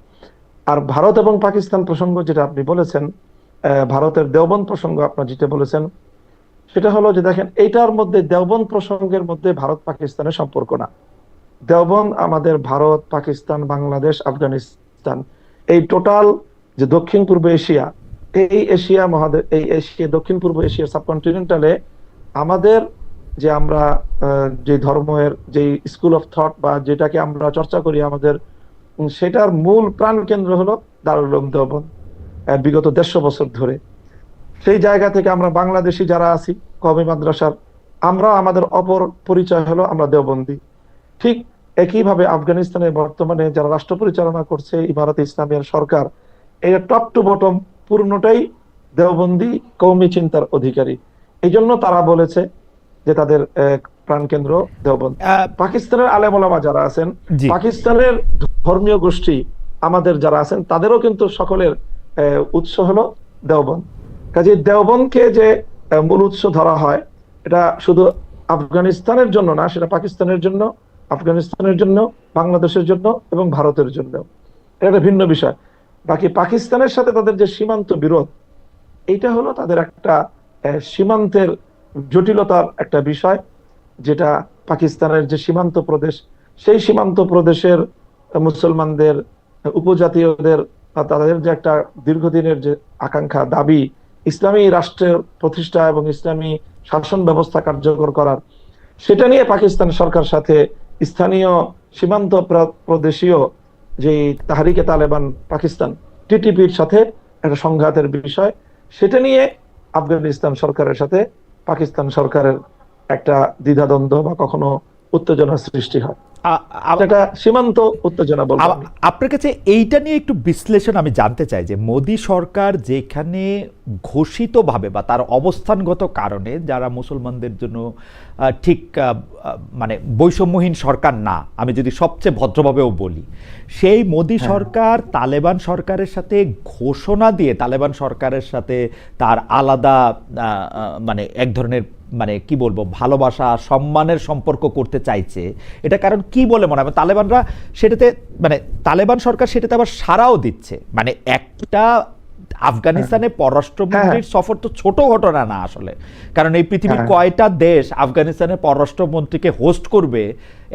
আর ভারত এবং পাকিস্তান প্রসঙ্গ যেটা আপনি বলেছেন, ভারতের দেওবন্দ প্রসঙ্গ আপনার যেটা বলেছেন, সেটা হলো যে দেখেন, এইটার মধ্যে দেওবন্দ প্রসঙ্গের মধ্যে ভারত পাকিস্তানের সম্পর্ক না। দেওবন্দ আমাদের ভারত, পাকিস্তান, বাংলাদেশ, আফগানিস্তান, এই টোটাল যে দক্ষিণ পূর্ব এশিয়া, এই এশিয়া মহাদেশ, এই এশিয়া দক্ষিণ পূর্ব এশিয়ার সাবকন্টিনেন্টালে আমাদের যে আমরা যে ধর্মের যে স্কুল অফ থট বা যেটাকে আমরা চর্চা করি আমাদের, সেটার মূল প্রাণ কেন্দ্র হলো দারুল উলুম দেওবন্দ বিগত 150 বছর ধরে। সেই জায়গা থেকে আমরা বাংলাদেশি যারা আছি কওমি মাদ্রাসার, আমরা আমাদের অপর পরিচয় হলো আমরা দেওবন্দি। ঠিক একইভাবে আফগানিস্তানে বর্তমানে যারা রাষ্ট্র পরিচালনা করছে ইমারত ইসলামিয়ার সরকার, এই টপ টু বটম পূর্ণটাই দেওবন্দি কওমি চিন্তার অধিকারী। এই জন্য তারা বলেছে যে তাদের প্রাণকেন্দ্র দেওবন্দ। পাকিস্তানের আলেম ওলামা যারা আছেন, পাকিস্তানের ধর্মীয় গোষ্ঠী আমাদের যারা আছেন, তাদেরও কিন্তু সকলের উৎস হলো দেওবন্দ। কাজে দেওবন্দকে যে মূল উৎস ধরা হয়, এটা শুধু আফগানিস্তানের জন্য না, সেটা পাকিস্তানের জন্য, আফগানিস্তানের জন্য, বাংলাদেশের জন্য এবং ভারতের জন্য। এটা একটা ভিন্ন বিষয়। বাকি পাকিস্তানের সাথে তাদের যে সীমান্ত বিরোধ, এইটা হলো তাদের একটা সীমান্তের জটিলতার একটা বিষয়, যেটা পাকিস্তানের যে সীমান্ত প্রদেশ, সেই সীমান্ত প্রদেশের মুসলমানদের, উপজাতীয়দের, তাদের যে একটা দীর্ঘদিনের যে আকাঙ্ক্ষা, দাবি ইসলামী রাষ্ট্রের প্রতিষ্ঠা এবং ইসলামী শাসন ব্যবস্থা কার্যকর করার, সেটা নিয়ে পাকিস্তান সরকার সাথে স্থানীয় সীমান্ত প্রদেশীয় যে তাহরিকে তালেবান পাকিস্তান টিটিপির সাথে একটা সংঘাতের বিষয়, সেটা নিয়ে আফগানিস্তান সরকারের সাথে পাকিস্তান সরকারের একটা দ্বিধাদ্বন্দ্ব বা কখনো উত্তেজনার সৃষ্টি হয়। এটা সীমান্ত উত্তেজনা বলবো আমি। আপনার কাছে এইটা নিয়ে একটু বিশ্লেষণ আমি জানতে চাই যে মোদী সরকার যেখানে ঘোষিতভাবে বা তার অবস্থানগত কারণে যারা মুসলমানদের জন্য ঠিক মানে বৈষম্যহীন সরকার না, আমি যদি সবচেয়ে ভদ্রভাবেও বলি, সেই মোদী সরকার তালেবান সরকারের সাথে ঘোষণা দিয়ে তালেবান সরকারের সাথে তার আলাদা মানে এক ধরনের মানে কি বলবো ভালোবাসা সম্মানের সম্পর্ক করতে চাইছে। এটা কারণ কি বলে মনে হয় তালেবানরা সেটাতে মানে তালেবান সরকার সেটাতে আবার সাড়াও দিচ্ছে। মানে একটা আফগানিস্তানে পররাষ্ট্রমন্ত্রীর সফর তো ছোট ঘটনা না আসলে, কারণ এই পৃথিবীর কয়টা দেশ আফগানিস্তানের পররাষ্ট্রমন্ত্রীকে হোস্ট করবে,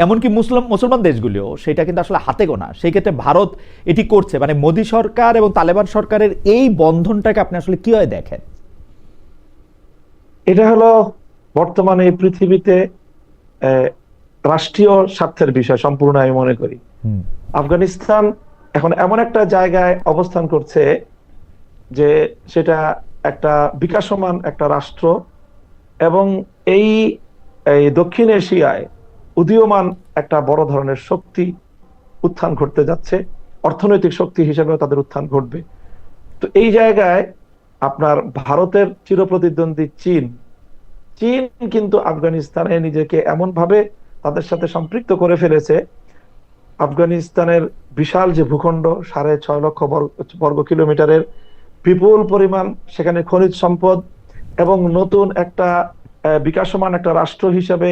এমনকি মুসলমান দেশগুলিও, সেটা কিন্তু আসলে হাতে গোনা। সেই ক্ষেত্রে ভারত এটি করছে। মানে মোদী সরকার এবং তালেবান সরকারের এই বন্ধনটাকে আপনি আসলে কিভাবে দেখেন? এটা হলো বর্তমানে এই পৃথিবীতে রাষ্ট্রীয় স্বার্থের বিষয় সম্পূর্ণ আমি মনে করি। আফগানিস্তান এখন এমন একটা জায়গায় অবস্থান করছে যে সেটা একটা বিকাশমান একটা রাষ্ট্র, এবং এই দক্ষিণ এশিয়ায় উদীয়মান একটা বড় ধরনের শক্তি উত্থান ঘটতে যাচ্ছে, অর্থনৈতিক শক্তি হিসেবেও তাদের উত্থান ঘটবে। তো এই জায়গায় আপনার ভারতের চিরপ্রতিদ্বন্দ্বী চীন কিন্তু আফগানিস্তানে নিজেকে এমন ভাবে তাদের সাথে সম্পৃক্ত করে ফেলেছে, আফগানিস্তানের বিশাল যে ভূখণ্ড 6.5 লক্ষ বর্গ কিলোমিটারের, বিপুল পরিমাণ সেখানে খনিজ সম্পদ, এবং নতুন একটা বিকাশমান একটা রাষ্ট্র হিসাবে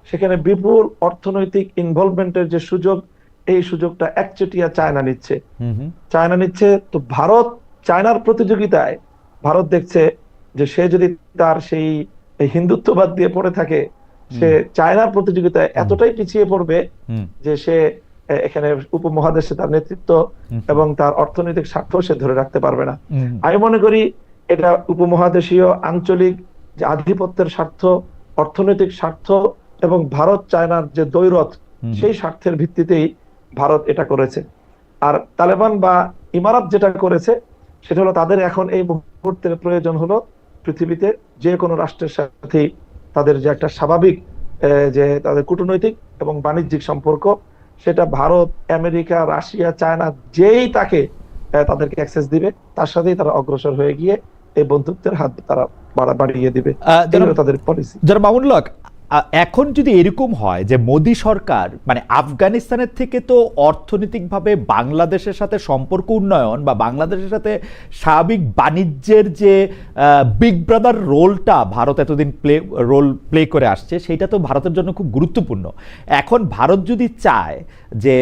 সেখানে বিপুল অর্থনৈতিক ইনভলভমেন্টের যে সুযোগ, এই সুযোগটা একচেটিয়া চায়না নিচ্ছে। তো ভারত চায়নার প্রতিযোগিতায় ভারত দেখছে যে সে যদি তার সেই হিন্দুত্ববাদ দিয়ে পড়ে থাকে, সে চায়নার প্রতিযোগিতায় এতটাই পিছিয়ে পড়বে যে সে এখানে উপমহাদেশে তার নেতৃত্ব এবং তার অর্থনৈতিক স্বার্থ সে ধরে রাখতে পারবে না। আমি মনে করি এটা উপমহাদেশীয় আঞ্চলিক যে আধিপত্যের স্বার্থ, অর্থনৈতিক স্বার্থ এবং ভারত চায়নার যে দ্বৈরথ, সেই স্বার্থের ভিত্তিতেই ভারত এটা করেছে। আর তালেবান বা ইমারাত যেটা করেছে সেটা হলো তাদের এখন এই মুহূর্তের প্রয়োজন হলো পৃথিবীতে যে কোনো রাষ্ট্রের সাথে তাদের যে একটা স্বাভাবিক যে তাদের কূটনৈতিক এবং বাণিজ্যিক সম্পর্ক, সেটা ভারত, আমেরিকা, রাশিয়া, চায়না যেই তাকে তাদেরকে অ্যাক্সেস দিবে তার সাথেই তারা অগ্রসর হয়ে গিয়ে এই বন্ধুত্বের হাত তারা বাড়িয়ে দিবে। তাদের পলিসি। যারা মামুনুল হক, এখন যদি এরকম হয় যে মোদী সরকার মানে আফগানিস্তানের থেকে তো অর্থনৈতিকভাবে বাংলাদেশের সাথে সম্পর্ক উন্নয়ন বা বাংলাদেশের সাথে স্বাভাবিক বাণিজ্যের যে বিগ ব্রাদার রোলটা ভারত এতদিন প্লে করে আসছে, সেটা তো ভারতের জন্য খুব গুরুত্বপূর্ণ। এখন ভারত যদি চায় যে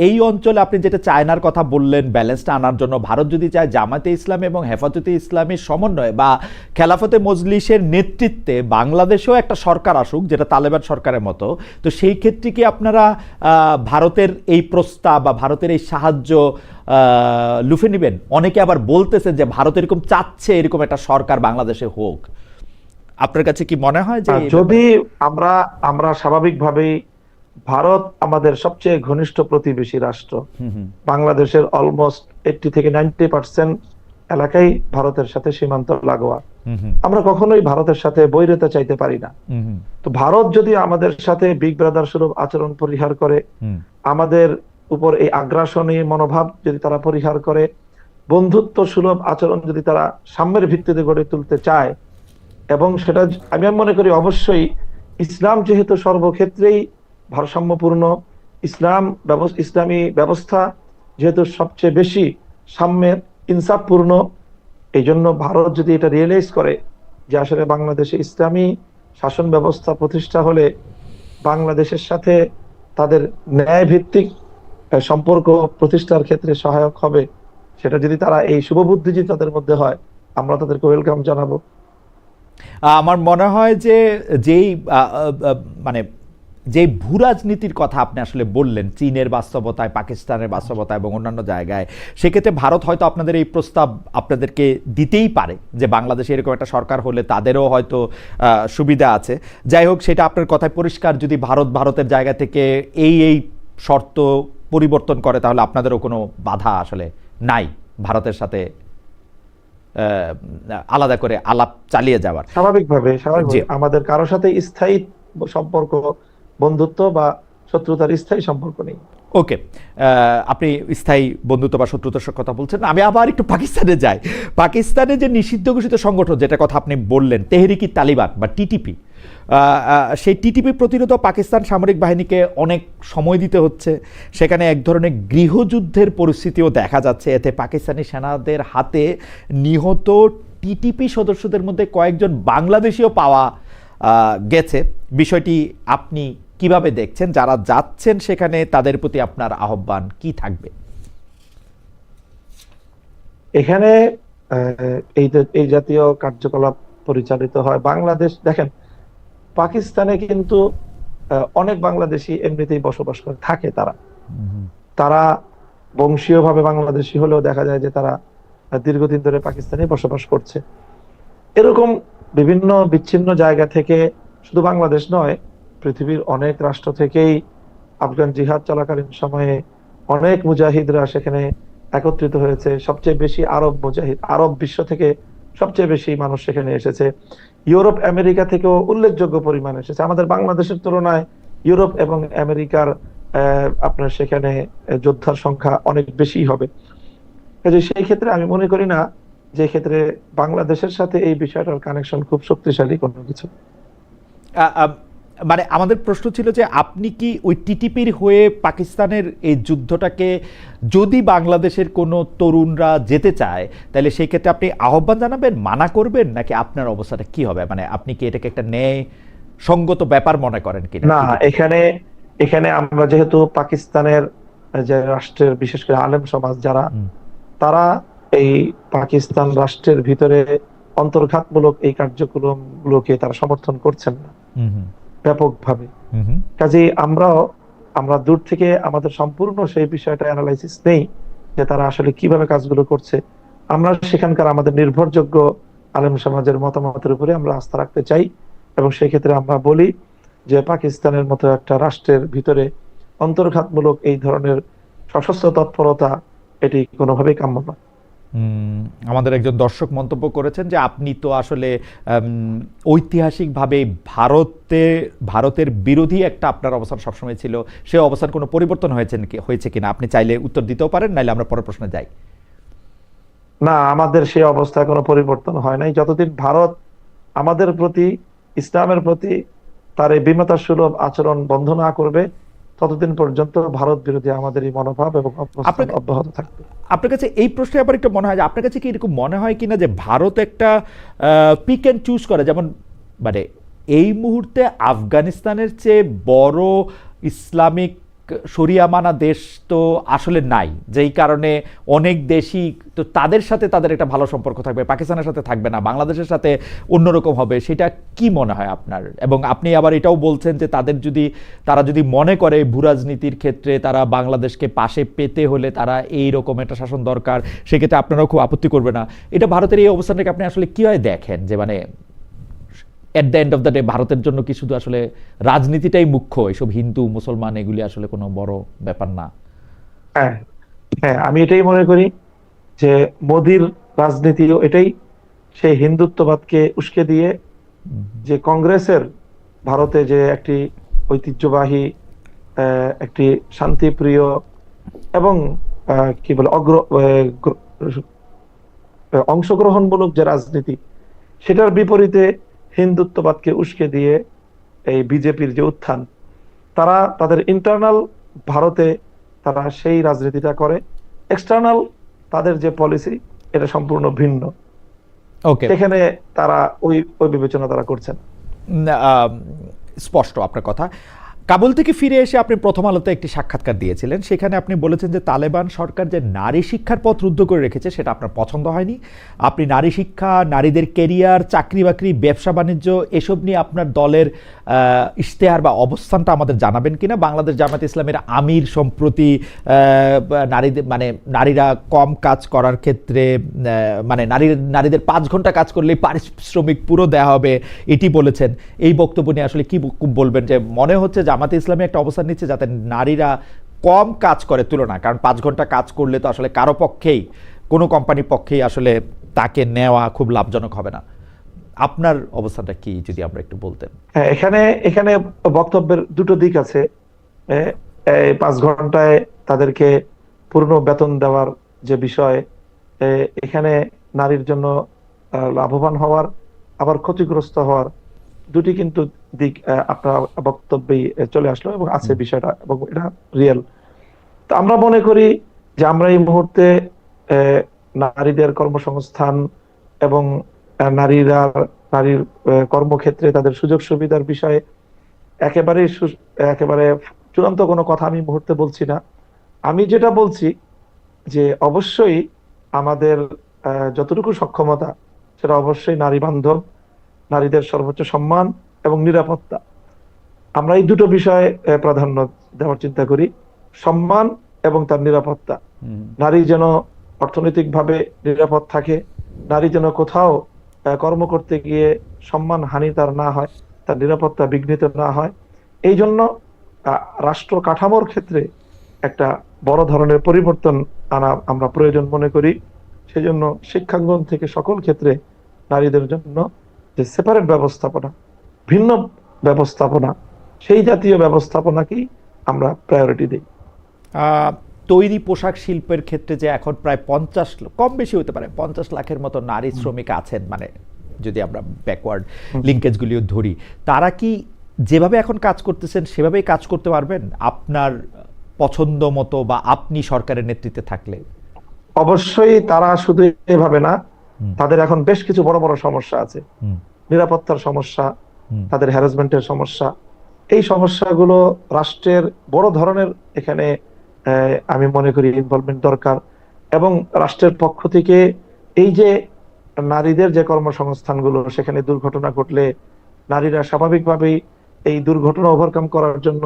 এই অঞ্চলে আপনি যেটা চায়নার কথা বললেন ব্যালেন্সটা আনার জন্য, ভারত যদি চায় জামাতে ইসলাম এবং হেফাজতে ইসলামের সমন্বয়ে বা খেলাফতে মজলিসের নেতৃত্বে বাংলাদেশেও একটা সরকার আসুক যেটা তালেবান সরকারের মতো, তো সেই ক্ষেত্রে কি আপনারা ভারতের এই প্রস্তাব বা ভারতের এই সাহায্য লুফে নেবেন? অনেকে আবার বলতেছে যে ভারত এরকম চাচ্ছে এরকম একটা সরকার বাংলাদেশে হোক। আপনার কাছে কি মনে হয় যে যদি আমরা স্বাভাবিকভাবেই, ভারত আমাদের সবচেয়ে ঘনিষ্ঠ প্রতিবেশী রাষ্ট্র, বাংলাদেশের অলমোস্ট 80 থেকে 90% এলাকাই ভারতের সাথে সীমান্ত লাগোয়া, আমরা কখনোই ভারতের সাথে বৈরিতা চাইতে পারি না। তো ভারত যদি আমাদের সাথে বিগ ব্রাদার স্বরূপ আচরণ পরিহার করে, আমাদের উপর এই আগ্রাসনী মনোভাব যদি তারা পরিহার করে, বন্ধুত্ব সুলভ আচরণ যদি তারা সাম্যের ভিত্তিতে গড়ে তুলতে চায়, এবং সেটা আমি মনে করি অবশ্যই ইসলাম যেহেতু সর্বক্ষেত্রেই ভারসাম্যপূর্ণ, ইসলামী ব্যবস্থা যেহেতু সবচেয়ে বেশি সাম্যের ইনসাফপূর্ণ, এই জন্য ভারত যদি এটা রিয়েলাইজ করে যে আসলে বাংলাদেশে ইসলামী শাসন ব্যবস্থা প্রতিষ্ঠা হলে বাংলাদেশের সাথে তাদের ন্যায় ভিত্তিক সম্পর্ক প্রতিষ্ঠার ক্ষেত্রে সহায়ক হবে, সেটা যদি তারা এই শুভবুদ্ধি যদি তাদের মধ্যে হয়, আমরা তাদেরকে ওয়েলকাম জানাবো। আমার মনে হয় যে যেই মানে যে ভূরাজনীতির কথা আপনি আসলে বললেন চীনের বাস্তবতায়, পাকিস্তানের বাস্তবতা এবং অন্যান্য জায়গায়, সেক্ষেত্রে ভারত হয়তো আপনাদের এই প্রস্তাব আপনাদেরকে দিতেই পারে যে বাংলাদেশে এরকম একটা সরকার হলে তাদেরও হয়তো সুবিধা আছে। যাই হোক, সেটা আপনার কথায় পরিষ্কার, যদি ভারতের জায়গা থেকে এই শর্ত পরিবর্তন করে তাহলে আপনাদেরও কোনো বাধা আসলে নাই ভারতের সাথে আলাদা করে আলাপ চালিয়ে যাওয়ার। স্বাভাবিকভাবে আমাদের কারোর সাথে স্থায়ী সম্পর্ক বন্ধুত্ব বা শত্রুতার স্থায়ী সম্পর্ক নেই। ওকে, আপনি স্থায়ী বন্ধুত্ব বা শত্রুতার কথা বলছেন, আমি আবার একটু পাকিস্তানে যাই। পাকিস্তানে যে নিষিদ্ধ ঘোষিত সংগঠন, যেটা কথা আপনি বললেন, তেহরিকি তালিবান বা টিটিপি, সেই টিটিপি প্রতিরোধ পাকিস্তান সামরিক বাহিনীকে অনেক সময় দিতে হচ্ছে। সেখানে এক ধরনের গৃহযুদ্ধের পরিস্থিতিও দেখা যাচ্ছে। এতে পাকিস্তানি সেনাদের হাতে নিহত টিটিপি সদস্যদের মধ্যে কয়েকজন বাংলাদেশিও পাওয়া গেছে। বিষয়টি আপনি কিভাবে দেখছেন? যারা যাচ্ছেন সেখানে তাদের প্রতি আপনার আহ্বান কি থাকবে? এখানে এই জাতীয় কার্যকলাপ পরিচালিত হয় বাংলাদেশ। দেখেন, পাকিস্তানে কিন্তু অনেক বাংলাদেশি এমনিতেই বসবাস করে থাকে। তারা তারা বংশীয়ভাবে বাংলাদেশি হলেও দেখা যায় যে তারা দীর্ঘদিন ধরে পাকিস্তানে বসবাস করছে। এরকম বিভিন্ন বিচ্ছিন্ন জায়গা থেকে, শুধু বাংলাদেশ নয়, পৃথিবীর অনেক রাষ্ট্র থেকেই আফগান জিহাদ চলাকালীন সময়ে অনেক মুজাহিদরা সেখানে একত্রিত হয়েছে। সবচেয়ে বেশি আরব মুজাহিদ, আরব বিশ্ব থেকে সবচেয়ে বেশি মানুষ সেখানে এসেছে। ইউরোপ আমেরিকা থেকেও উল্লেখযোগ্য পরিমাণ এসেছে। আমাদের বাংলাদেশের তুলনায় ইউরোপ এবং আমেরিকার আপনার সেখানে যোদ্ধার সংখ্যা অনেক বেশি হবে। কাজে সেই ক্ষেত্রে আমি মনে করি না যে ক্ষেত্রে বাংলাদেশের সাথে এই বিষয়টার কানেকশন খুব শক্তিশালী কোনো কিছু। মানে আমাদের প্রশ্ন ছিল যে আপনি কি ওই টিটিপির হয়ে পাকিস্তানের এই যুদ্ধটাকে, যদি বাংলাদেশের কোনো তরুণরা যেতে চায় তাহলে সেই ক্ষেত্রে আপনি আহ্বান জানাবেন, মানা করবেন, নাকি আপনার অবস্থাটা কি হবে? মানে আপনি কি এটাকে একটা ন্যায় সঙ্গত ব্যাপার মনে করেন কিনা? না, এখানে এখানে আমরা যেহেতু পাকিস্তানের যে রাষ্ট্রের বিশেষ করে আলেম সমাজ যারা, তারা এই পাকিস্তান রাষ্ট্রের ভিতরে অন্তর্ঘাতমূলক এই কার্যক্রম গুলোকে তারা সমর্থন করছেন না ব্যাপকভাবে। কাজেই আমরা দূর থেকে আমাদের সম্পূর্ণ সেই বিষয়টা অ্যানালাইসিস নেই যে তারা আসলে কিভাবে কাজগুলো করছে। আমরা সেখানকার আমাদের নির্ভরযোগ্য আলেম সমাজের মতামতের উপরে আমরা আস্থা রাখতে চাই, এবং সেই ক্ষেত্রে আমরা বলি যে পাকিস্তানের মতো একটা রাষ্ট্রের ভিতরে অন্তর্ঘাতমূলক এই ধরনের সশস্ত্র তৎপরতা এটি কোনোভাবেই কাম্য নয়। আমাদের একজন দর্শক মন্তব্য করেছেন যে আপনি তো আসলে ঐতিহাসিকভাবে ভারতের বিরোধী একটা আপনার অবস্থান সবসময় ছিল, সে অবস্থান কোনো পরিবর্তন হয়েছে কিনা? আপনি চাইলে উত্তর দিতেও পারেন, নাইলে আমরা পরের প্রশ্নে যাই। না, আমাদের সেই অবস্থায় কোনো পরিবর্তন হয় নাই। যতদিন ভারত আমাদের প্রতি, ইসলামের প্রতি তার এই বিমতা সুলভ আচরণ বন্ধ না করবে, ততদিন পর্যন্ত ভারত বিরোধী আমাদের এই মনোভাব এবং অবস্থান অব্যাহত থাকবে। আপনার কাছে এই প্রশ্নে আবার একটু মনে হয় যে আপনার কাছে কি এরকম মনে হয় কিনা যে ভারত একটা পিক অ্যান্ড চুজ করে, যেমন মানে এই মুহূর্তে আফগানিস্তানের চেয়ে বড় ইসলামিক শরিয়া মানা দেশ তো আসলে নাই, যেই কারণে অনেক দেশই তো তাদের সাথে তাদের একটা ভালো সম্পর্ক থাকবে, পাকিস্তানের সাথে থাকবে না, বাংলাদেশের সাথে অন্যরকম হবে। সেটা কি মনে হয় আপনার? এবং আপনি আবার এটাও বলছেন যে তারা যদি মনে করে ভূরাজনীতির ক্ষেত্রে তারা বাংলাদেশকে পাশে পেতে হলে তারা এই রকম একটা শাসন দরকার, সেক্ষেত্রে আপনারাও খুব আপত্তি করবে না। এটা ভারতের এই অবস্থানটাকে আপনি আসলে কিভাবে দেখেন, যে মানে at the end of the day ভারতের জন্য কি শুধু আসলে রাজনীতিটাই মুখ্য, এসব হিন্দু মুসলমান এগুলি আসলে কোনো বড় ব্যাপার না? হ্যাঁ, হ্যাঁ, আমি এটাই মনে করি যে মোদির রাজনীতিও এটাই। সেই হিন্দুত্ববাদকে উস্কে দিয়ে যে কংগ্রেসের ভারতে যে একটি ঐতিহ্যবাহী একটি শান্তিপ্রিয় এবং কি বলে অংশগ্রহণমূলক যে রাজনীতি, সেটার বিপরীতে হিন্দুত্ববাদকে উস্কে দিয়ে এই বিজেপির যে উত্থান, তারা তাদের ইন্টারনাল ভারতে তারা সেই রাজনীতিটা করে, এক্সটার্নাল তাদের যে পলিসি এটা সম্পূর্ণ ভিন্ন। ওকে, সেখানে তারা ওই বিবেচনা তারা করছেন। স্পষ্ট আপনার কথা। কাবুল থেকে ফিরে এসে আপনি প্রথম আলোতে একটি সাক্ষাৎকার দিয়েছিলেন, সেখানে আপনি বলেছেন যে তালেবান সরকার যে নারী শিক্ষার পথ রুদ্ধ করে রেখেছে সেটা আপনার পছন্দ হয়নি। আপনি নারী শিক্ষা, নারীদের কেরিয়ার, চাকরি বাকরি, ব্যবসা বাণিজ্য এসব নিয়ে আপনার দলের ইশতেহার বা অবস্থানটা আমাদের জানাবেন কিনা? বাংলাদেশ জামায়াত ইসলামের আমির সম্প্রতি নারীরা কম কাজ করার ক্ষেত্রে মানে নারীদের 5 ঘন্টা কাজ করলে পারিশ্রমিক পুরো দেওয়া হবে এটি বলেছেন। এই বক্তব্য নিয়ে আসলে কি বলবেন? যে মনে হচ্ছে জামাতে ইসলামী একটা অবস্থান নিচ্ছে যাতে নারীরা কম কাজ করে তুলনা, কারণ 5 ঘন্টা কাজ করলে তো আসলে কারো পক্ষেই, কোনো কোম্পানির পক্ষেই আসলে তাকে নেওয়া খুব লাভজনক হবে না। আপনার অবস্থানটা কি যদি আমরা একটু বলতেন? হ্যাঁ, এখানে এখানে বক্তব্যের দুটো দিক আছে। এ, এই 5 ঘন্টায় তাদেরকে পূর্ণ বেতন দেওয়ার যে বিষয়, এ, এখানে নারীর জন্য লাভবান হওয়ার আবার ক্ষতিগ্রস্ত হওয়ার দুটি কিন্তু দিক আপনার বক্তব্যেই চলে আসলো এবং আছে হুম, বিষয়টা, এবং এটা রিয়েল। তো আমরা মনে করি যে আমরা এই মুহূর্তে নারীদের কর্মসংস্থান এবং নারীরা নারীর কর্মক্ষেত্রে তাদের সুযোগ সুবিধার বিষয়ে একেবারে একেবারে চূড়ান্ত কোনো কথা আমি এই মুহূর্তে বলছি না। আমি যেটা বলছি যে অবশ্যই আমাদের যতটুকু সক্ষমতা, সেটা অবশ্যই নারী বান্ধব, নারীদের সর্বোচ্চ সম্মান এবং নিরাপত্তা, আমরা এই দুটো বিষয়ে প্রাধান্য দেওয়ার চিন্তা করি। সম্মান এবং তার নিরাপত্তা। হুম, নারী যেন অর্থনৈতিকভাবে নিরাপদ থাকে, নারী যেন কোথাও কর্ম করতে গিয়ে সম্মান হানি তার না হয়, তার নিরাপত্তা বিঘ্নিত না হয়। এই জন্য রাষ্ট্র কাঠামোর ক্ষেত্রে একটা বড় ধরনের পরিবর্তন আনা আমরা প্রয়োজন মনে করি। সেজন্য শিক্ষাঙ্গন থেকে সকল ক্ষেত্রে নারীদের জন্য যে সেপারেট ব্যবস্থাপনা, ভিন্ন ব্যবস্থাপনা, সেই জাতীয় ব্যবস্থাপনাকেই আমরা প্রায়োরিটি দিই। তৈরি পোশাক শিল্পের ক্ষেত্রে যে এখন প্রায় 50, কম বেশি হতে পারে 50 লাখের মতো নারী শ্রমিক আছেন, মানে যদি আমরা ব্যাকওয়ার্ড লিঙ্কেজগুলিও ধরি, তারা কি যেভাবে এখন কাজ করতেছেন সেভাবেই কাজ করতে পারবেন আপনার পছন্দ মতো বা আপনি সরকারের নেতৃত্বে থাকলে? অবশ্যই তারা শুধু এভাবে না, হুম, তাদের এখন বেশ কিছু বড় বড় সমস্যা আছে। হুম, নিরাপত্তার সমস্যা, হুম, তাদের হ্যারাসমেন্টের সমস্যা। এই সমস্যাগুলো রাষ্ট্রের বড় ধরনের এখানে আমি মনে করি ইনভলভমেন্ট দরকার। এবং রাষ্ট্রের পক্ষ থেকে এই যে নারীদের যে কর্মসংস্থানগুলো, সেখানে দুর্ঘটনা ঘটলে নারীরা স্বাভাবিকভাবেই এই দুর্ঘটনা ওভারকাম করার জন্য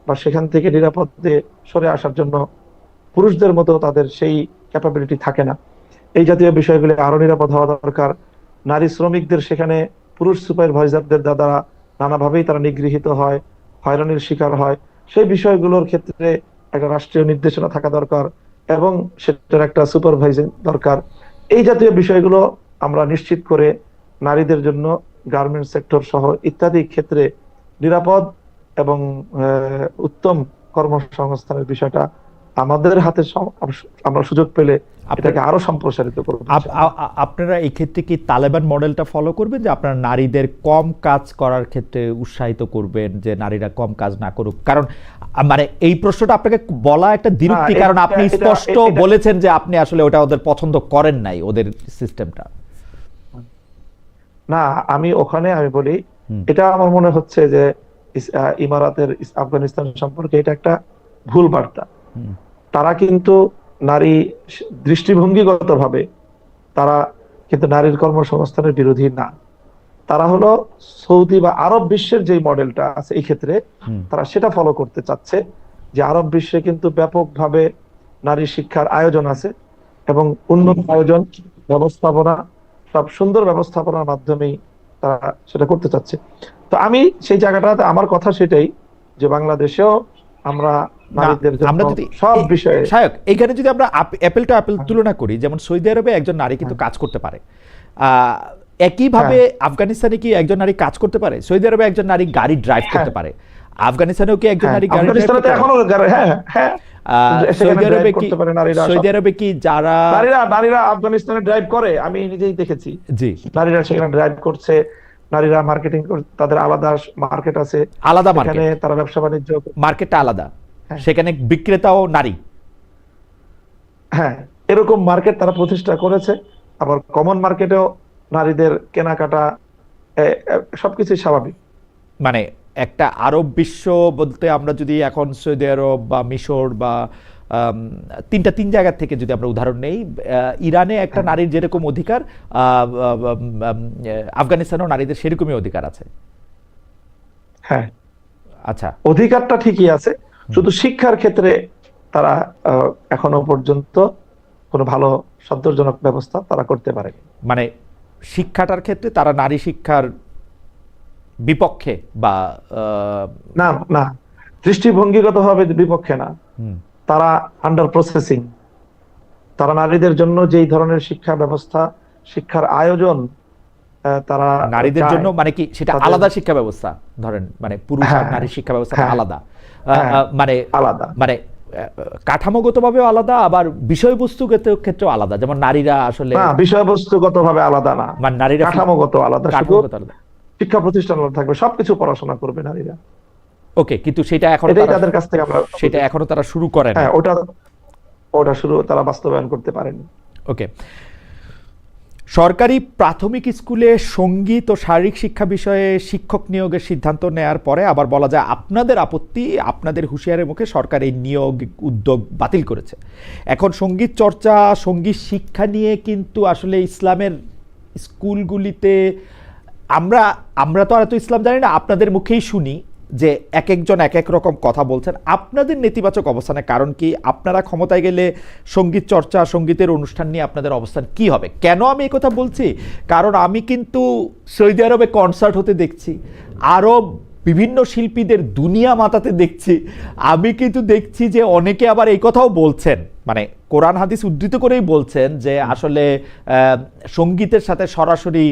বা সেখান থেকে নিরাপদে সরে আসার জন্য পুরুষদের মতো তাদের সেই ক্যাপাবিলিটি থাকে না। এই জাতীয় বিষয়গুলি আরো নিরাপদ হওয়া দরকার। নারী শ্রমিকদের সেখানে পুরুষ সুপারভাইজারদের দ্বারা নানাভাবেই তারা নিগৃহীত হয়, হয়রানির শিকার হয়। সেই বিষয়গুলোর ক্ষেত্রে একটা রাষ্ট্রীয় নির্দেশনা থাকা দরকার এবং সেটার একটা সুপারভাইজিং দরকার। এই জাতীয় বিষয়গুলো আমরা নিশ্চিত করে নারীদের জন্য গার্মেন্ট সেক্টর সহ ইত্যাদি ক্ষেত্রে নিরাপদ এবং উত্তম কর্মসংস্থানের বিষয়টা আমাদের হাতে আমরা সুযোগ পেলে আপনার এটাকে আরো সম্প্রসারিত করবো ইনশাআল্লাহ। আপনারা এই ক্ষেত্রে কি তালেবান মডেলটা ফলো করবেন, যে আপনারা নারীদের কম কাজ করার ক্ষেত্রে উৎসাহিত করবেন যে নারীরা কম কাজ না করুক? কারণ মানে এই প্রশ্নটা আপনাকে বলা একটা দ্বিরুক্তি, কারণ আপনি স্পষ্ট বলেছেন যে আপনি আসলে ওটা ওদের পছন্দ করেন নাই, ওদের সিস্টেমটা। না, আমি ওখানে আমি বলি, হুম, এটা আমার মনে হচ্ছে যে ইমারাতের আফগানিস্তান সম্পর্কে এটা একটা ভুল বার্তা। হুম, তারা কিন্তু নারী দৃষ্টিভঙ্গিগত ভাবে তারা কিন্তু নারীর কর্মসংস্থানের বিরোধী না। তারা হলো সৌদি বা আরব বিশ্বের যে মডেলটা আছে এই ক্ষেত্রে হুম, তারা সেটা ফলো করতে চাচ্ছে, যে আরব বিশ্বে কিন্তু ব্যাপকভাবে নারী শিক্ষার আয়োজন আছে এবং উন্নত আয়োজন, ব্যবস্থাপনা, সব সুন্দর ব্যবস্থাপনার মাধ্যমেই তারা সেটা করতে চাচ্ছে। তো আমি সেই জায়গাটাতে আমার কথা সেটাই, যে বাংলাদেশেও আমরা না, নারীদের জন্য আমরা যদি সব বিষয়ে। সায়ক এইখানে যদি আমরা অ্যাপেল টু অ্যাপেল তুলনা করি, যেমন সৌদি আরবে একজন নারী কিন্তু হ্যাঁ, কাজ করতে পারে, আহ, একইভাবে হ্যাঁ, আফগানিস্তানে কি একজন নারী কাজ করতে পারে? সৌদি আরবে একজন নারী গাড়ি ড্রাইভ হ্যাঁ, করতে পারে, আফগানিস্তানেও কি একজন হ্যাঁ, নারী গাড়ি ড্রাইভ আফগানিস্তানে তো করতে পারে? এখনো হ্যাঁ, হ্যাঁ, সেখানে সৌদি ড্রাইভ আরবে কি, করতে পারে নারীরা সব। সৌদি আরবে কি যারা, নারীরা নারীরা আফগানিস্তানে ড্রাইভ করে, আমি নিজেই দেখেছি। জি, নারীরা সেখানে ড্রাইভ করছে, নারীরা মার্কেটিং, তাদের আলাদা মার্কেট আছে, আলাদা সেখানে মার্কেট, তারা ব্যবসা বাণিজ্য। মার্কেটটা আলাদা, হ্যাঁ, সেখানে বিক্রেতাও নারী। হ্যাঁ, এরকম মার্কেট তারা প্রতিষ্ঠা করেছে। আবার কমন মার্কেটেও নারীদের কেনাকাটা সবকিছু স্বাভাবিক। মানে একটা আরব বিশ্ব বলতে আমরা যদি এখন সৌদি আরব বা মিশর বা আম, তিন জায়গা থেকে যদি আমরা উদাহরণ নেই, ইরানে একটা হ্যাঁ, নারীর যেরকম অধিকার, আফগানিস্তানেও নারীদের সেরকমই অধিকার আছে। হ্যাঁ, আচ্ছা। অধিকারটা ঠিকই আছে, হুম, শুধু শিক্ষার ক্ষেত্রে তারা এখনো পর্যন্ত কোনো ভালো সন্তোষজনক ব্যবস্থা তারা করতে পারেনি। মানে শিক্ষাটার ক্ষেত্রে তারা নারী শিক্ষার বিপক্ষে বা না, না, দৃষ্টিভঙ্গিগত ভাবে বিপক্ষে না, হুম, তারা আন্ডার প্রসেসিং। তারা নারীদের জন্য যেই ধরনের শিক্ষা ব্যবস্থা, শিক্ষার আয়োজন তারা নারীদের চায় জন্য মানে কি সেটা তাদের- আলাদা শিক্ষা ব্যবস্থা, ধরেন মানে পুরুষ আর হ্যাঁ, নারীর শিক্ষা ব্যবস্থা হ্যাঁ, আলাদা, হ্যাঁ, মানে আলাদা। মানে কাঠামোগতভাবেও আলাদা, আবার বিষয়বস্তুগত ক্ষেত্রেও আলাদা, যেমন নারীরা আসলে না, বিষয়বস্তুগত ভাবে আলাদা না, মানে নারীরা কাঠামোগত আলাদা। শুধু কাঠামোগত আলাদা। শিক্ষা প্রতিষ্ঠান থাকবে, সবকিছু পড়াশোনা করবে নারীরা। ওকে, কিন্তু সেটা এখনো এটাই তারা তাদের কাছ থেকে আমরা সেটা এখনো তারা শুরু করেনি। হ্যাঁ, ওটা ওটা শুরু তারা বাস্তবায়ন করতে পারেনি। ওকে, সরকারি প্রাথমিক স্কুলে সঙ্গীত ও শারীরিক শিক্ষা বিষয়ে শিক্ষক নিয়োগের সিদ্ধান্ত নেয়ার পরে আবার বলা যায় আপনাদের আপত্তি, আপনাদের হুঁশিয়ারের মুখে সরকার এই নিয়োগ উদ্যোগ বাতিল করেছে। এখন সঙ্গীত চর্চা, সঙ্গীত শিক্ষা নিয়ে কিন্তু আসলে ইসলামের স্কুলগুলিতে আমরা আমরা তো আর এত ইসলাম জানি না, আপনাদের মুখেই শুনি যে এক একজন এক এক রকম কথা বলছেন। আপনাদের নেতিবাচক অবস্থানের কারণ কি? আপনারা ক্ষমতায় গেলে সঙ্গীত চর্চা, সঙ্গীতের অনুষ্ঠান নিয়ে আপনাদের অবস্থান কি হবে? কেন আমি এই কথা বলছি? কারণ আমি কিন্তু সৌদি আরবে কনসার্ট হতে দেখছি, আরব বিভিন্ন শিল্পীদের দুনিয়া মাতাতে দেখছি। আমি কিন্তু দেখছি যে অনেকে আবার এই কথাও বলছেন, মানে কোরআন হাদিস উদ্ধৃত করেই বলছেন যে আসলে সঙ্গীতের সাথে সরাসরি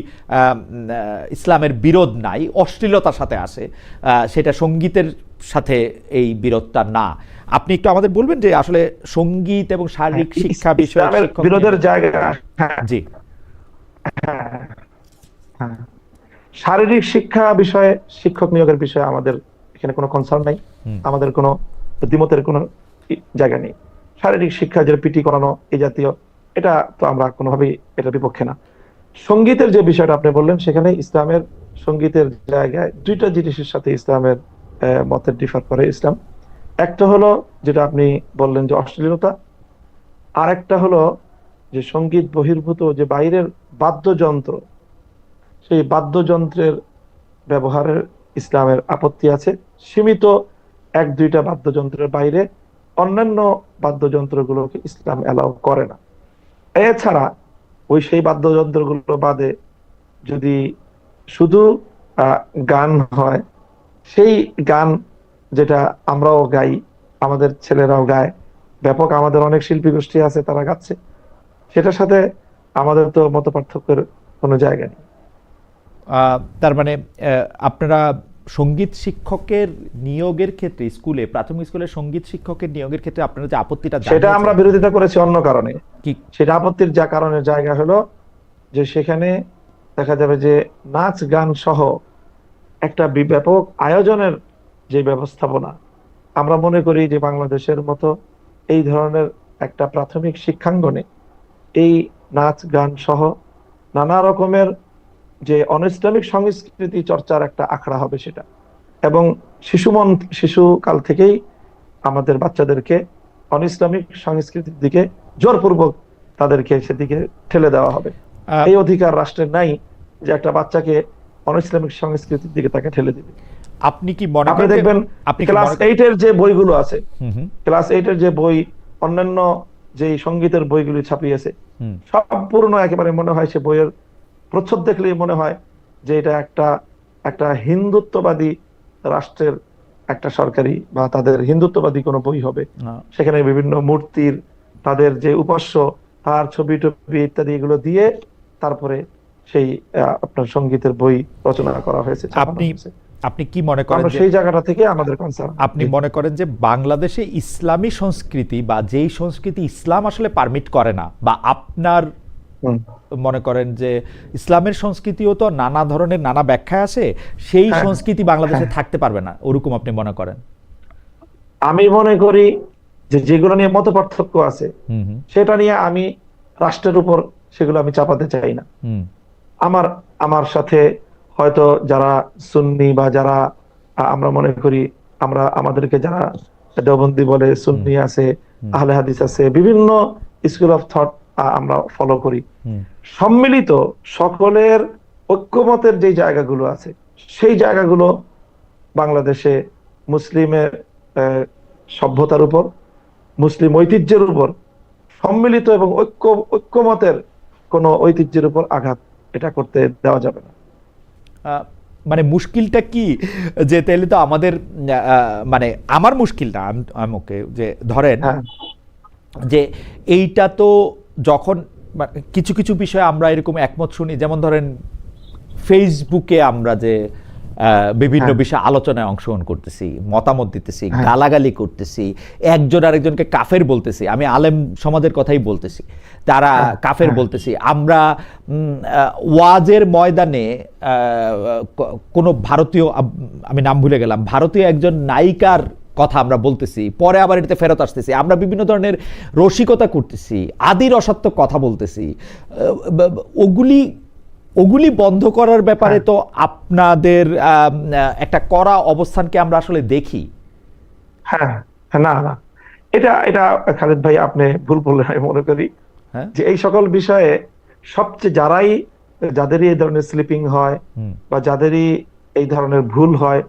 ইসলামের বিরোধ নাই, অশ্লীলতার সাথে আসে, সেটা সঙ্গীতের সাথে এই বিরোধটা না। আপনি একটু আমাদের বলবেন যে আসলে সঙ্গীত এবং শারীরিক শিক্ষা বিষয়ে ইসলামের বিরোধের জায়গা। হ্যাঁ, জি, হ্যাঁ, হ্যাঁ। শারীরিক শিক্ষা বিষয়ে, শিক্ষক নিয়োগের বিষয়ে আমাদের এখানে কোনো কনসার্ন নাই, আমাদের কোনো দ্বিমতের কোনো জায়গা নেই। শারীরিক শিক্ষা, যেটা পিটি করানো এই জাতীয়, এটা তো আমরা কোনোভাবেই এটার বিপক্ষে না। সঙ্গীতের যে বিষয়টা আপনি বললেন, সেখানে ইসলামের সঙ্গীতের জায়গায় দুইটা জিনিসের সাথে ইসলামের মতের ডিফার করে ইসলাম। একটা হলো যেটা আপনি বললেন যে অশ্লীলতা, আর একটা হলো যে সঙ্গীত বহির্ভূত যে বাইরের বাদ্যযন্ত্র, সেই বাদ্যযন্ত্রের ব্যবহারের ইসলামের আপত্তি আছে। সীমিত এক দুইটা বাদ্যযন্ত্রের বাইরে অন্যান্য বাদ্যযন্ত্রগুলোকে ইসলাম এলাও করে না। এছাড়া ওই সেই বাদ্যযন্ত্রগুলো বাদে যদি শুধু গান হয়, সেই গান যেটা আমরাও গাই, আমাদের ছেলেরাও গায়, ব্যাপক আমাদের অনেক শিল্পী গোষ্ঠী আছে তারা গাচ্ছে, সেটার সাথে আমাদের তো মত পার্থক্যের কোনো জায়গা নেই। তার মানে আপনারা সঙ্গীত শিক্ষকের নিয়োগের ক্ষেত্রে স্কুলে, প্রাথমিক স্কুলের সঙ্গীত শিক্ষকের নিয়োগের ক্ষেত্রে আপনারা যে আপত্তিটা সেটা জানিয়েছেন, আমরা বিরোধিতা করেছি অন্য কারণে। কি? সেটা আপত্তির যা কারণের জায়গা হলো যে সেখানে দেখা যাবে যে নাচ গান সহ একটা ব্যাপক আয়োজনের যে ব্যবস্থাপনা, আমরা মনে করি যে বাংলাদেশের মতো এই ধরনের একটা প্রাথমিক শিক্ষাঙ্গনে এই নাচ গান সহ নানা রকমের যে অনইসলামিক সংস্কৃতি চর্চার একটা আখড়া হবে সেটা, এবং শিশুকাল থেকেই আমাদের বাচ্চাদেরকে অনইসলামিক সংস্কৃতির দিকে জোরপূর্বক তাদেরকে সেদিকে ঠেলে দেওয়া হবে। এই অধিকার রাষ্ট্রের নাই যে একটা বাচ্চাকে অনইসলামিক সংস্কৃতির দিকে তাকে ঠেলে দিবে। আপনি কি মনে আপনি করেন দেখবেন আপনি ক্লাস 8 এর যে বইগুলো আছে, হুম হুম ক্লাস 8 এর যে বই, অন্যান্য যে সঙ্গীতের বইগুলি ছাপিয়েছে, হুম সম্পূর্ণ একেবারে মনে হয় সে বইয়ের প্রচ্ছদ দেখলেই মনে হয় যে এটা একটা একটা হিন্দুত্ববাদী রাষ্ট্রের একটা সরকারি বা তাদের হিন্দুত্ববাদী কোনো বই হবে। সেখানে বিভিন্ন মূর্তির, তাদের যে উপাস্য, তার ছবি টবি ইত্যাদি এগুলো দিয়ে তারপরে সেই আপনার সঙ্গীতের বই রচনা করা হয়েছে, ছাপানো আপনি হয়েছে। আপনি কি মনে করেন আমরা যে সেই জায়গাটা থেকে আমাদের কনসার্ন। আপনি মনে করেন যে বাংলাদেশে ইসলামী সংস্কৃতি বা যেই সংস্কৃতি ইসলাম আসলে পারমিট করে না, বা আপনার মনে করেন যে ইসলামের সংস্কৃতিও তো নানা ধরনের নানা ব্যাখ্যা আছে, সেই সংস্কৃতি বাংলাদেশে থাকতে পারবে না, ওরকম আপনি মনে করেন? আমি মনে করি যে যেগুলো নিয়ে মত পার্থক্য আছে সেটা নিয়ে আমি রাষ্ট্রের উপর সেগুলো আমি চাপাতে চাই না। আমার আমার সাথে হয়তো যারা সুন্নি বা যারা আমরা মনে করি, আমরা আমাদেরকে যারা দেওবন্দি বলে, সুন্নি আছে, আহলে হাদিস আছে, বিভিন্ন স্কুল অফ থট আমরা ফলো করি, সম্মিলিত সকলের ঐক্যমতের যে জায়গাগুলো আছে সেই জায়গাগুলো বাংলাদেশে মুসলিমের সভ্যতার উপর, মুসলিম ঐতিহ্যের উপর সম্মিলিত এবং ঐক্যমতের কোন ঐতিহ্যের উপর আঘাত এটা করতে দেওয়া যাবে না। মানে মুশকিলটা কি, যে তাহলে তো আমাদের মানে আমার মুশকিলটা আমাকে যে ধরেন যে এইটা তো যখন কিছু কিছু বিষয়ে আমরা এরকম একমত শুনি, যেমন ধরেন ফেসবুকে আমরা যে বিভিন্ন হ্যাঁ। বিষয়ে আলোচনায় অংশগ্রহণ করতেছি, মতামত দিতেছি, হ্যাঁ। গালাগালি করতেছি, একজন আরেকজনকে কাফের বলতেছি, আমি আলেম সমাজের কথাই বলতেছি, তারা হ্যাঁ। কাফের হ্যাঁ। বলতেছি, আমরা ওয়াজের ময়দানে কোনো ভারতীয়, আমি নাম ভুলে গেলাম, ভারতীয় একজন নায়িকার কথা আমরা বলতেছি, পরে আবার এটাতে ফেরত আসতেছি, আমরা বিভিন্ন ধরনের রসিকতা করতেছি, আদি রসাত্মক কথা বলতেছি, ওগুলি বন্ধ করার ব্যাপারে তো আপনাদের একটা কড়া অবস্থানকে আমরা আসলে দেখি। হ্যাঁ। হ্যাঁ, না না, এটা এটা খালেদ ভাই আপনি ভুল বললেন আমি মনে করি। হ্যাঁ, যে এই সকল বিষয়ে সবচেয়ে যাদেরই এই ধরনের স্লিপিং হয় বা যাদেরই এই ধরনের ভুল হয়,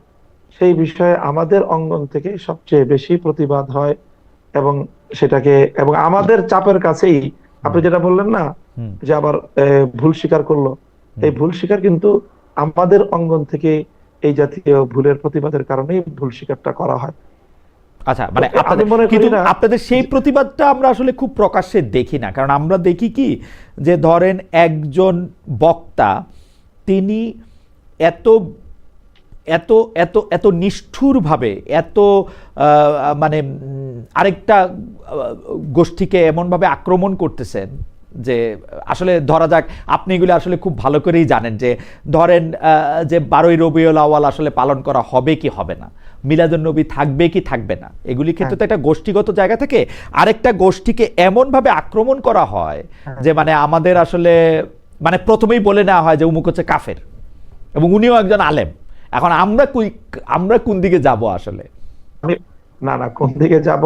সেই বিষয়ে আমাদের অঙ্গন থেকে সবচেয়ে বেশি প্রতিবাদ হয়, এবং এবং আমাদের চাপের কাছেই আপনি যেটা বললেন না, যে আবার ভুল স্বীকার করলো, এই ভুল স্বীকার কিন্তু আমাদের অঙ্গন থেকে এই জাতীয় ভুলের প্রতিবাদের কারণেই ভুল স্বীকারটা করা হয়। আচ্ছা, মানে আমি মনে করি কিন্তু না আপনাদের সেই প্রতিবাদটা আমরা আসলে খুব প্রকাশ্যে দেখি না, কারণ আমরা দেখি কি, যে ধরেন একজন বক্তা তিনি এত এত এত এত নিষ্ঠুরভাবে, এত মানে আরেকটা গোষ্ঠীকে এমনভাবে আক্রমণ করতেছেন যে আসলে ধরা যাক, আপনি এগুলো আসলে খুব ভালো করেই জানেন, যে ধরেন যে 12ই রবিউল আউয়াল আসলে পালন করা হবে কি হবে না, মিলাদুন নবী থাকবে কি থাকবে না, এগুলি ক্ষেত্রে তো একটা গোষ্ঠীগত জায়গা থেকে আরেকটা গোষ্ঠীকে এমনভাবে আক্রমণ করা হয় যে মানে আমাদের আসলে মানে প্রথমেই বলে নেওয়া হয় যে উমুক হচ্ছে কাফের, এবং উনিও একজন আলেম। এখন আমরা কোন দিকে যাব আসলে? না না, কোন দিকে যাব,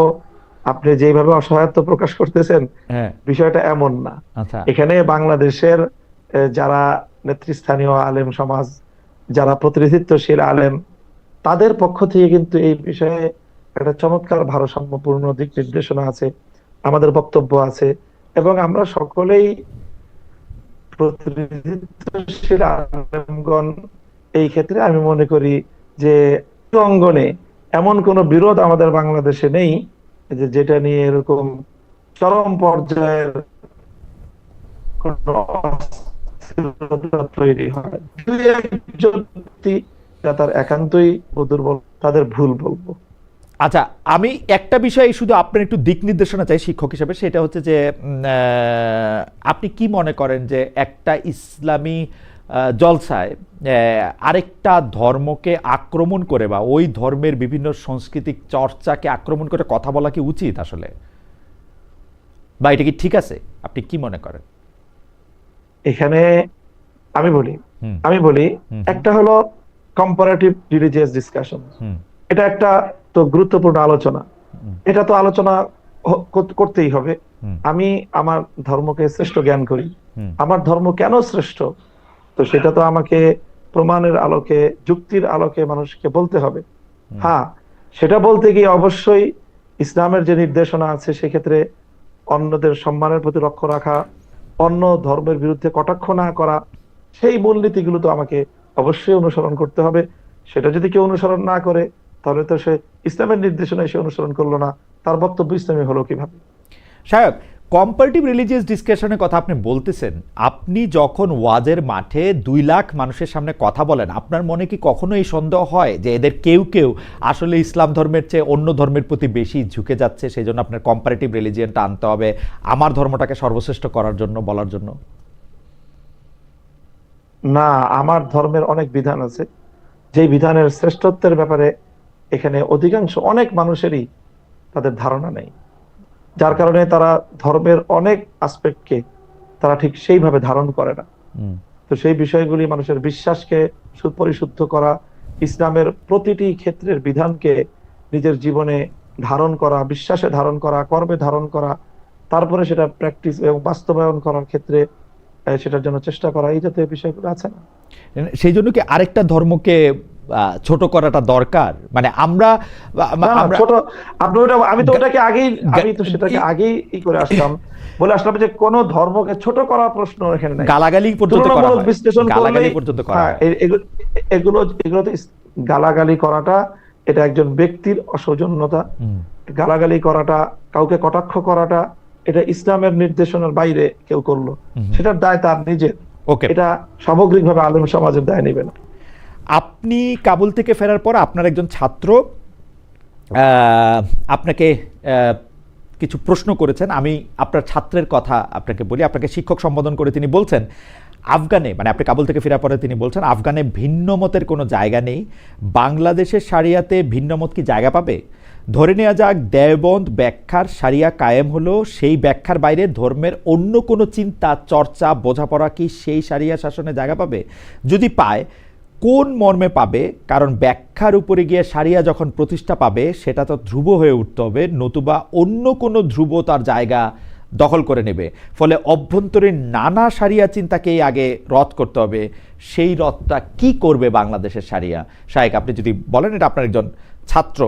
আপনি যেভাবে অসহায়ত্ব প্রকাশ করতেছেন, হ্যাঁ, বিষয়টা এমন না। আচ্ছা, এখানে বাংলাদেশের যারা নেতৃস্থানীয় আলেম সমাজ, যারা প্রতিনিধিত্বশীল আলেম, তাদের পক্ষ থেকে কিন্তু এই বিষয়ে একটা চমৎকার ভারসাম্যপূর্ণ দিক নির্দেশনা আছে, আমাদের বক্তব্য আছে, এবং আমরা সকলেই প্রতিনিধিত্বশীল আলেমগণ এই ক্ষেত্রে আমি মনে করি যে অঙ্গনে এমন কোন বিরোধ আমাদের বাংলাদেশে নেই যে যেটা নিয়ে এরকম চরম পর্যায়ের কোনো অস্থিরতা তৈরি হয়। দুই একজন ব্যক্তি যারা তার একান্তই দুর্বল, তাদের ভুল বলবো। আচ্ছা, আমি একটা বিষয়ে শুধু আপনার একটু দিক নির্দেশনা চাই শিক্ষক হিসেবে, সেটা হচ্ছে যে আপনি কি মনে করেন যে একটা ইসলামী জলসায় আরেকটা ধর্মকে আক্রমণ করে বা ওই ধর্মের বিভিন্ন সাংস্কৃতিক চর্চাকে আক্রমণ করে কথা বলা কি উচিত আসলে, বা এটা কি ঠিক আছে? আপনি কি মনে করেন? এখানে আমি বলি হুম, একটা হলো কম্পারেটিভ রিলিজিয়াস ডিসকাশন, হুম, এটা একটা তো গুরুত্বপূর্ণ আলোচনা, এটা তো আলোচনা করতেই হবে। হুম, আমি আমার ধর্মকে শ্রেষ্ঠ জ্ঞান করি, হুম, আমার ধর্ম কেন শ্রেষ্ঠ, তো সেটা তো আমাকে প্রমাণের আলোকে, যুক্তির আলোকে মানুষকে বলতে হবে। হ্যাঁ, সেটা বলতে গিয়ে অবশ্যই ইসলামের যে নির্দেশনা আছে সেক্ষেত্রে অন্যদের সম্মানের প্রতি লক্ষ্য রাখা, অন্য ধর্মের বিরুদ্ধে কটাক্ষ না করা, সেই মূলনীতিগুলো তো আমাকে অবশ্যই অনুসরণ করতে হবে। সেটা যদি কেউ অনুসরণ না করে, তাহলে তো সে ইসলামের নির্দেশনায় সে অনুসরণ করলো না, তার বক্তব্য ইসলামী হলো কিভাবে? সাহেব, কম্পারেটিভ রিলিজিয়াস ডিসকাশনের কথা আপনি বলতেছেন, আপনি যখন ওয়াজের মাঠে 2 লাখ মানুষের সামনে কথা বলেন, আপনার মনে কি কখনো এই সন্দেহ হয় যে এদের কেউ কেউ আসলে ইসলাম ধর্মের চেয়ে অন্য ধর্মের প্রতি বেশি ঝুঁকে যাচ্ছে, সেই জন্য আপনার কম্পারেটিভ রিলিজিয়ানটা আনতে হবে আমার ধর্মটাকে সর্বশ্রেষ্ঠ করার জন্য, বলার জন্য? না, আমার ধর্মের অনেক বিধান আছে, যেই বিধানের শ্রেষ্ঠত্বের ব্যাপারে এখানে অধিকাংশ অনেক মানুষেরই তাদের ধারণা নেই, যার কারণে তারা ধর্মের অনেক আসপেক্টকে তারা ঠিক সেইভাবে ধারণ করে না। তো সেই বিষয়গুলি মানুষের বিশ্বাসকে পরিশুদ্ধ করা, ইসলামের প্রতিটি ক্ষেত্রের বিধানকে নিজের জীবনে ধারণ করা, বিশ্বাসে ধারণ করা, কর্মে ধারণ করা, তারপরে সেটা প্র্যাকটিস এবং বাস্তবায়ন করার ক্ষেত্রে সেটার জন্য চেষ্টা করা, এই জাতীয় বিষয়গুলো আছে না? সেই জন্য কি আরেকটা ধর্মকে ছোট করাটা দরকার? মানে আমরা ছোট, আপনি ওটা, আমি তো সেটাকে আগেই করে আসলাম, বলে আসলাম যে কোন ধর্মকে ছোট করার প্রশ্ন এখানে নাই। গালাগালি পর্যন্ত করা হয়, বিশ্লেষণ গালাগালি করলেই পর্যন্ত করা হয়। এগুলো তো গালাগালি করাটা, এটা একজন ব্যক্তির অসৌজন্যতা। গালাগালি করাটা, কাউকে কটাক্ষ করাটা, এটা ইসলামের নির্দেশনার বাইরে কেউ করলো, সেটার দায় তার নিজের। ওকে, এটা সামগ্রিকভাবে আলেম সমাজের দায় নেবে না। আপনি কাবুল থেকে ফেরার পর আপনার একজন ছাত্র আপনাকে কিছু প্রশ্ন করেছেন। আমি আপনার ছাত্রের কথা আপনাকে বলি। আপনাকে শিক্ষক সম্বোধন করে তিনি বলছেন, আফগানে, মানে আপনি কাবুল থেকে ফেরার পরে তিনি বলছেন, আফগানে ভিন্ন মতের কোনো জায়গা নেই, বাংলাদেশের শারিয়াতে ভিন্ন মত কি জায়গা পাবে? ধরে নেওয়া যাক দেওবন্দ ব্যাখ্যার শারিয়া কায়েম হলো, সেই ব্যাখ্যার বাইরে ধর্মের অন্য কোনো চিন্তা, চর্চা, বোঝাপড়া কি সেই শারিয়া শাসনে জায়গা পাবে? যদি পায়, কোন মর্মে পাবে? কারণ ব্যাখ্যার উপরে গিয়ে শারিয়া যখন প্রতিষ্ঠা পাবে, সেটা তো ধ্রুব হয়ে উঠতে হবে, নতুবা অন্য কোনো ধ্রুব তার জায়গা দখল করে নেবে। ফলে অভ্যন্তরীণ নানা শারিয়া চিন্তাকেই আগে রদ করতে হবে। সেই রদটা কি করবে বাংলাদেশের শারিয়া? শায়েক, আপনি যদি বলেন, এটা আপনার একজন ছাত্র,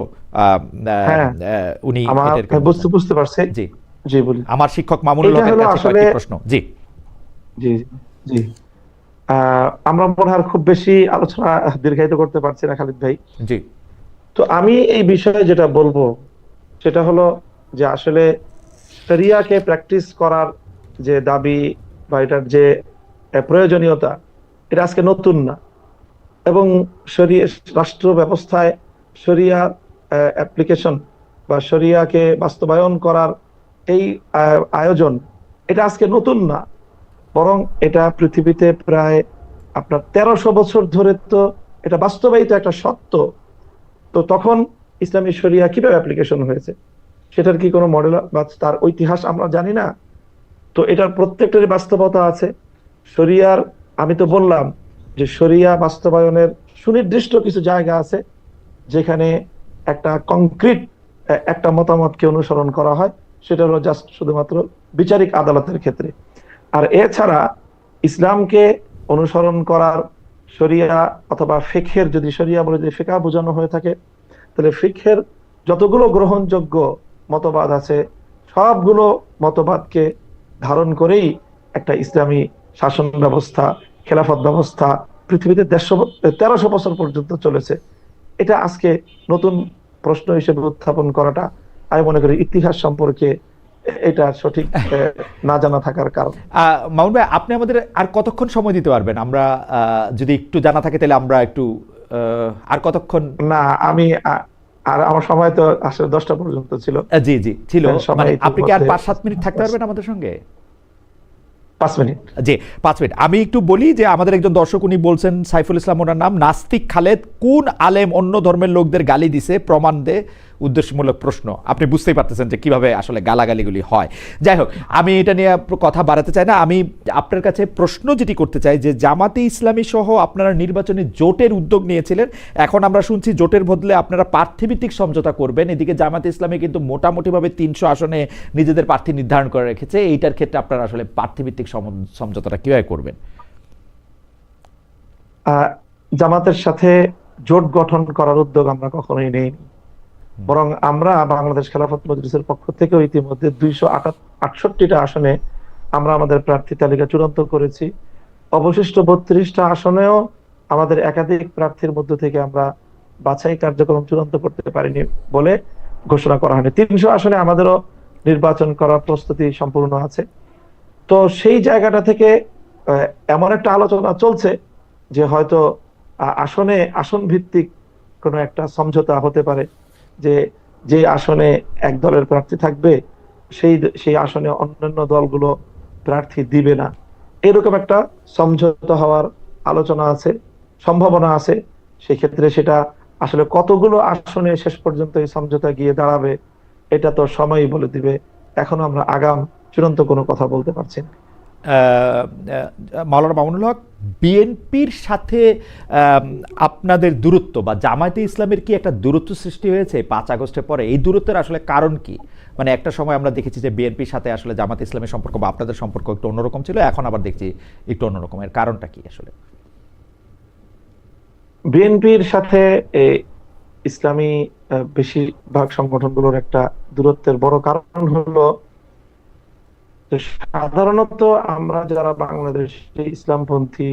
হ্যাঁ, উনি আমার বুঝতে পারছি। জি জি, বলি। আমার শিক্ষক মামুনুল হকের কাছে আসলে কয়েকটি প্রশ্ন। জি জি জি আমরা মনে হয় খুব বেশি আলোচনা দীর্ঘায়িত করতে পারছি না খালিদ ভাই। জি তো আমি এই বিষয়ে যেটা বলবো সেটা হলো যে আসলে শরিয়াকে প্র্যাকটিস করার যে দাবি বা এটার যে প্রয়োজনীয়তা, এটা আজকে নতুন না। এবং শরিয়া রাষ্ট্র ব্যবস্থায় শরিয়া অ্যাপ্লিকেশন বা শরিয়াকে বাস্তবায়ন করার এই আয়োজন, এটা আজকে নতুন না, বরং এটা পৃথিবীতে প্রায় আপনার 1300 বছর ধরে তো এটা বাস্তবায়িত একটা সত্য। তো তখন ইসলামী শরিয়া কিভাবে অ্যাপ্লিকেশন হয়েছে সেটার কি কোনো মডেল বা তার ইতিহাস আমরা জানি না। তো এটার প্রত্যেকটারই বাস্তবতা আছে। শরিয়ার, আমি তো বললাম যে শরিয়া বাস্তবায়নের সুনির্দিষ্ট কিছু জায়গা আছে যেখানে একটা কংক্রিট একটা মতামতকে অনুসরণ করা হয়, সেটা হলো জাস্ট শুধুমাত্র বিচারিক আদালতের ক্ষেত্রে। আর এছাড়া ইসলামকে অনুসরণ করার শরিয়া অথবা ফিকহের, যদি শরিয়া বলে যে ফিকহ বোঝানো হয়ে থাকে, তাহলে ফিকহের যতগুলো গ্রহণযোগ্য মতবাদ আছে সবগুলো মতবাদকে ধারণ করেই একটা ইসলামী শাসন ব্যবস্থা, খেলাফত ব্যবস্থা পৃথিবীতে 1300 বছর পর্যন্ত চলেছে। এটা আজকে নতুন প্রশ্ন হিসেবে উত্থাপন করাটা আমি মনে করি ইতিহাস সম্পর্কে এটা সঠিক না জানা থাকার কারণ। মামুন ভাই, আপনি আমাদের আর কতক্ষণ সময় দিতে পারবেন? আমরা যদি একটু জানা থাকে তাহলে আমরা একটু আর কতক্ষণ? না, আমি আর আমার সময় তো আসলে 10টা পর্যন্ত ছিল। জি জি ছিল, মানে আপনি কি আর 5-7 মিনিট থাকতে বাস, পারবেন আমাদের সঙ্গে? 5 মিনিট। জি 5 মিনিট। আমি একটু বলি যে আমাদের একজন দর্শক, উনি বলছেন, সাইফুল ইসলাম ওনার নাম, নাস্তিক খালেদ কোন আলেম অন্য ধর্মের লোকদের গালি দিছে প্রমাণ দে, উদ্দেশ্যমূলক প্রশ্ন। আপনি বুঝতেই পারতেছেন যে কিভাবে আসলে গালাগালিগুলি হয়। যাই হোক, আমি এটা নিয়ে কথা বাড়াতে চাই না। আমি আপনার কাছে প্রশ্ন যেটি করতে চাই যে জামাতে ইসলামী সহ আপনারা নির্বাচনী জোটের উদ্যোগ নিয়েছিলেন, এখন আমরা শুনছি জোটের বদলে আপনারা প্রার্থীভিত্তিক সমঝোতা করবেন। এদিকে জামাতে ইসলামী কিন্তু মোটামুটিভাবে 300 আসনে নিজেদের প্রার্থী নির্ধারণ করে রেখেছে। এইটার ক্ষেত্রে আপনারা আসলে প্রার্থীভিত্তিক সমঝোতাটা কিভাবে করবেন? জামাতের সাথে জোট গঠন করার উদ্যোগ আমরা কখনোই নেই, বরং আমরা বাংলাদেশ খেলাফত মজলিসের পক্ষ থেকে ইতিমধ্যে 268টা আসনে আমরা আমাদের প্রার্থী তালিকা চূড়ান্ত করেছি। অবশিষ্ট 32টা আসনেও আমাদের একাধিক প্রার্থীর মধ্য থেকে আমরা বাছাই কার্যক্রম চূড়ান্ত করতে পারিনি বলে ঘোষণা করা হয়নি। 300 আসনে আমাদেরও নির্বাচন করার প্রস্তুতি সম্পূর্ণ আছে। তো সেই জায়গাটা থেকে এমন একটা আলোচনা চলছে যে হয়তো আসন ভিত্তিক কোনো একটা সমঝোতা হতে পারে, যে যে আসনে এক দলের প্রার্থী থাকবে সেই আসনে অন্যান্য দলগুলো প্রার্থী দিবে না, এরকম একটা সমঝোতা হওয়ার আলোচনা আছে, সম্ভাবনা আছে। সেই ক্ষেত্রে সেটা আসলে কতগুলো আসনে শেষ পর্যন্ত এই সমঝোতা গিয়ে দাঁড়াবে এটা তো সময়ই বলে দিবে। এখনো আমরা আগাম চূড়ান্ত কোনো কথা বলতে পারছি না। মাওলানা মামুনুল হক, বিএনপির সাথে আপনাদের দূরত্ব বা জামায়াতে ইসলামের কি একটা দূরত্ব সৃষ্টি হয়েছে 5 আগস্টের পরে? এই দূরত্বের আসলে কারণ কি? মানে একটা সময় আমরা দেখেছি যে বিএনপির সাথে আসলে জামায়াতে ইসলামের সম্পর্ক বা আপনাদের সম্পর্ক একটু অন্যরকম ছিল, এখন আবার দেখছি একটু অন্যরকম। এর কারণটা কি আসলে? বিএনপির সাথে ইসলামী বেশিরভাগ সংগঠনগুলোর একটা দূরত্বের বড় কারণ হলো সাধারণত আমরা যারা বাংলাদেশে ইসলামপন্থী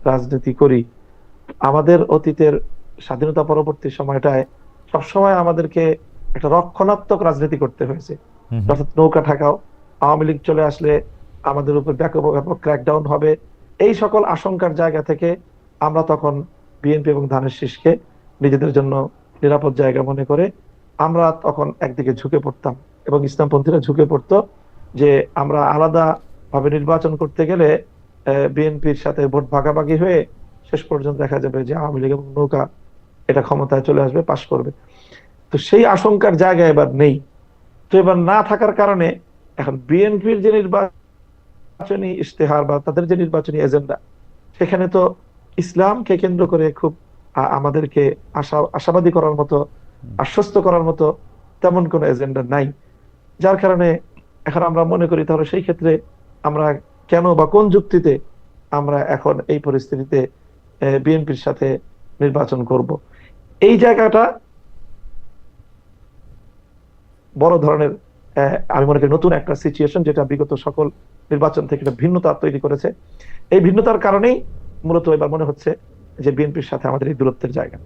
রাজনীতি করি, আমাদের অতীতের স্বাধীনতা পরবর্তী সময়টায় সবসময় আমাদেরকে একটা রক্ষণাত্মক রাজনীতি করতে হয়েছে। অর্থাৎ নৌকা ঠেকাও, আওয়ামী লীগ চলে আসলে আমাদের উপর ব্যাপক ক্র্যাকডাউন হবে, এই সকল আশঙ্কার জায়গা থেকে আমরা তখন বিএনপি এবং ধানের শীষকে নিজেদের জন্য নিরাপদ জায়গা মনে করে আমরা তখন একদিকে ঝুঁকে পড়তাম, এবং ইসলামপন্থীরা ঝুঁকে পড়তো যে আমরা আলাদা ভাবে নির্বাচন করতে গেলে বিএনপির সাথে ভোট ভাগাভাগি হয়ে শেষ পর্যন্ত দেখা যাবে যে আওয়ামী লীগ এবং নৌকা এটা ক্ষমতায় চলে আসবে, পাশ করবে। তো সেই আশঙ্কার জায়গা এবার নেই। তো এবার না থাকার কারণে এখন বিএনপির যে নির্বাচনী ইশতেহার বা তাদের যে নির্বাচনী এজেন্ডা, সেখানে তো ইসলামকে কেন্দ্র করে খুব আমাদেরকে আশাবাদী করার মতো, আশ্বস্ত করার মতো তেমন কোনো এজেন্ডা নাই। যার কারণে এখন আমরা মনে করি তাহলে সেই ক্ষেত্রে আমরা কেন বা কোন যুক্তিতে আমরা এখন এই পরিস্থিতিতে বিএনপির সাথে নির্বাচন করব। এই জায়গাটা বড় ধরনের আমি মনে করি নতুন একটা সিচুয়েশন, যেটা বিগত সকল নির্বাচন থেকে একটা ভিন্নতা তৈরি করেছে। এই ভিন্নতার কারণেই মূলত এবার মনে হচ্ছে যে বিএনপির সাথে আমাদের এই দূরত্বের জায়গা।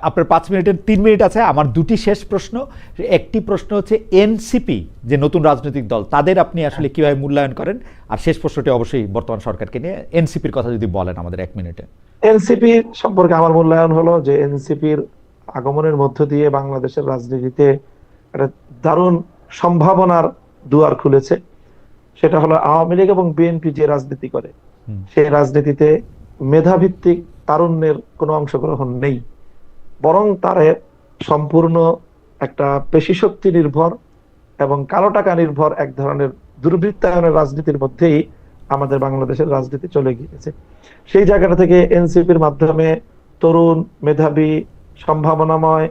আপনার 5 মিনিটের 3 মিনিট আছে। আমার দুটি শেষ প্রশ্ন। একটি প্রশ্ন হচ্ছে এনসিপি যে নতুন রাজনৈতিক দল, তাদের আপনি আসলে কিভাবে মূল্যায়ন করেন? আর শেষ প্রশ্নটি অবশ্যই বর্তমান সরকারকে নিয়ে, এনসিপির কথা যদি বলেন আমাদের 1 মিনিটে। এনসিপি সম্পর্কে আমার মূল্যায়ন হলো যে এনসিপির আগমনের মধ্য দিয়ে বাংলাদেশের রাজনীতিতে একটা দারুণ সম্ভাবনার দুয়ার খুলেছে। সেটা হলো আওয়ামী লীগ এবং বিএনপি যে রাজনীতি করে সেই রাজনীতিতে মেধাভিত্তিক তারুণ্যের কোনো অংশগ্রহণ নেই, বরং তার সম্পূর্ণ একটা পেশিশক্তি নির্ভর এবং কালো টাকা নির্ভর এক ধরনের দুর্বৃত্তায়নের রাজনীতির মধ্যেই আমাদের বাংলাদেশের রাজনীতি চলে গিয়েছে। সেই জায়গাটা থেকে এনসিপির মাধ্যমে তরুণ, মেধাবী, সম্ভাবনাময়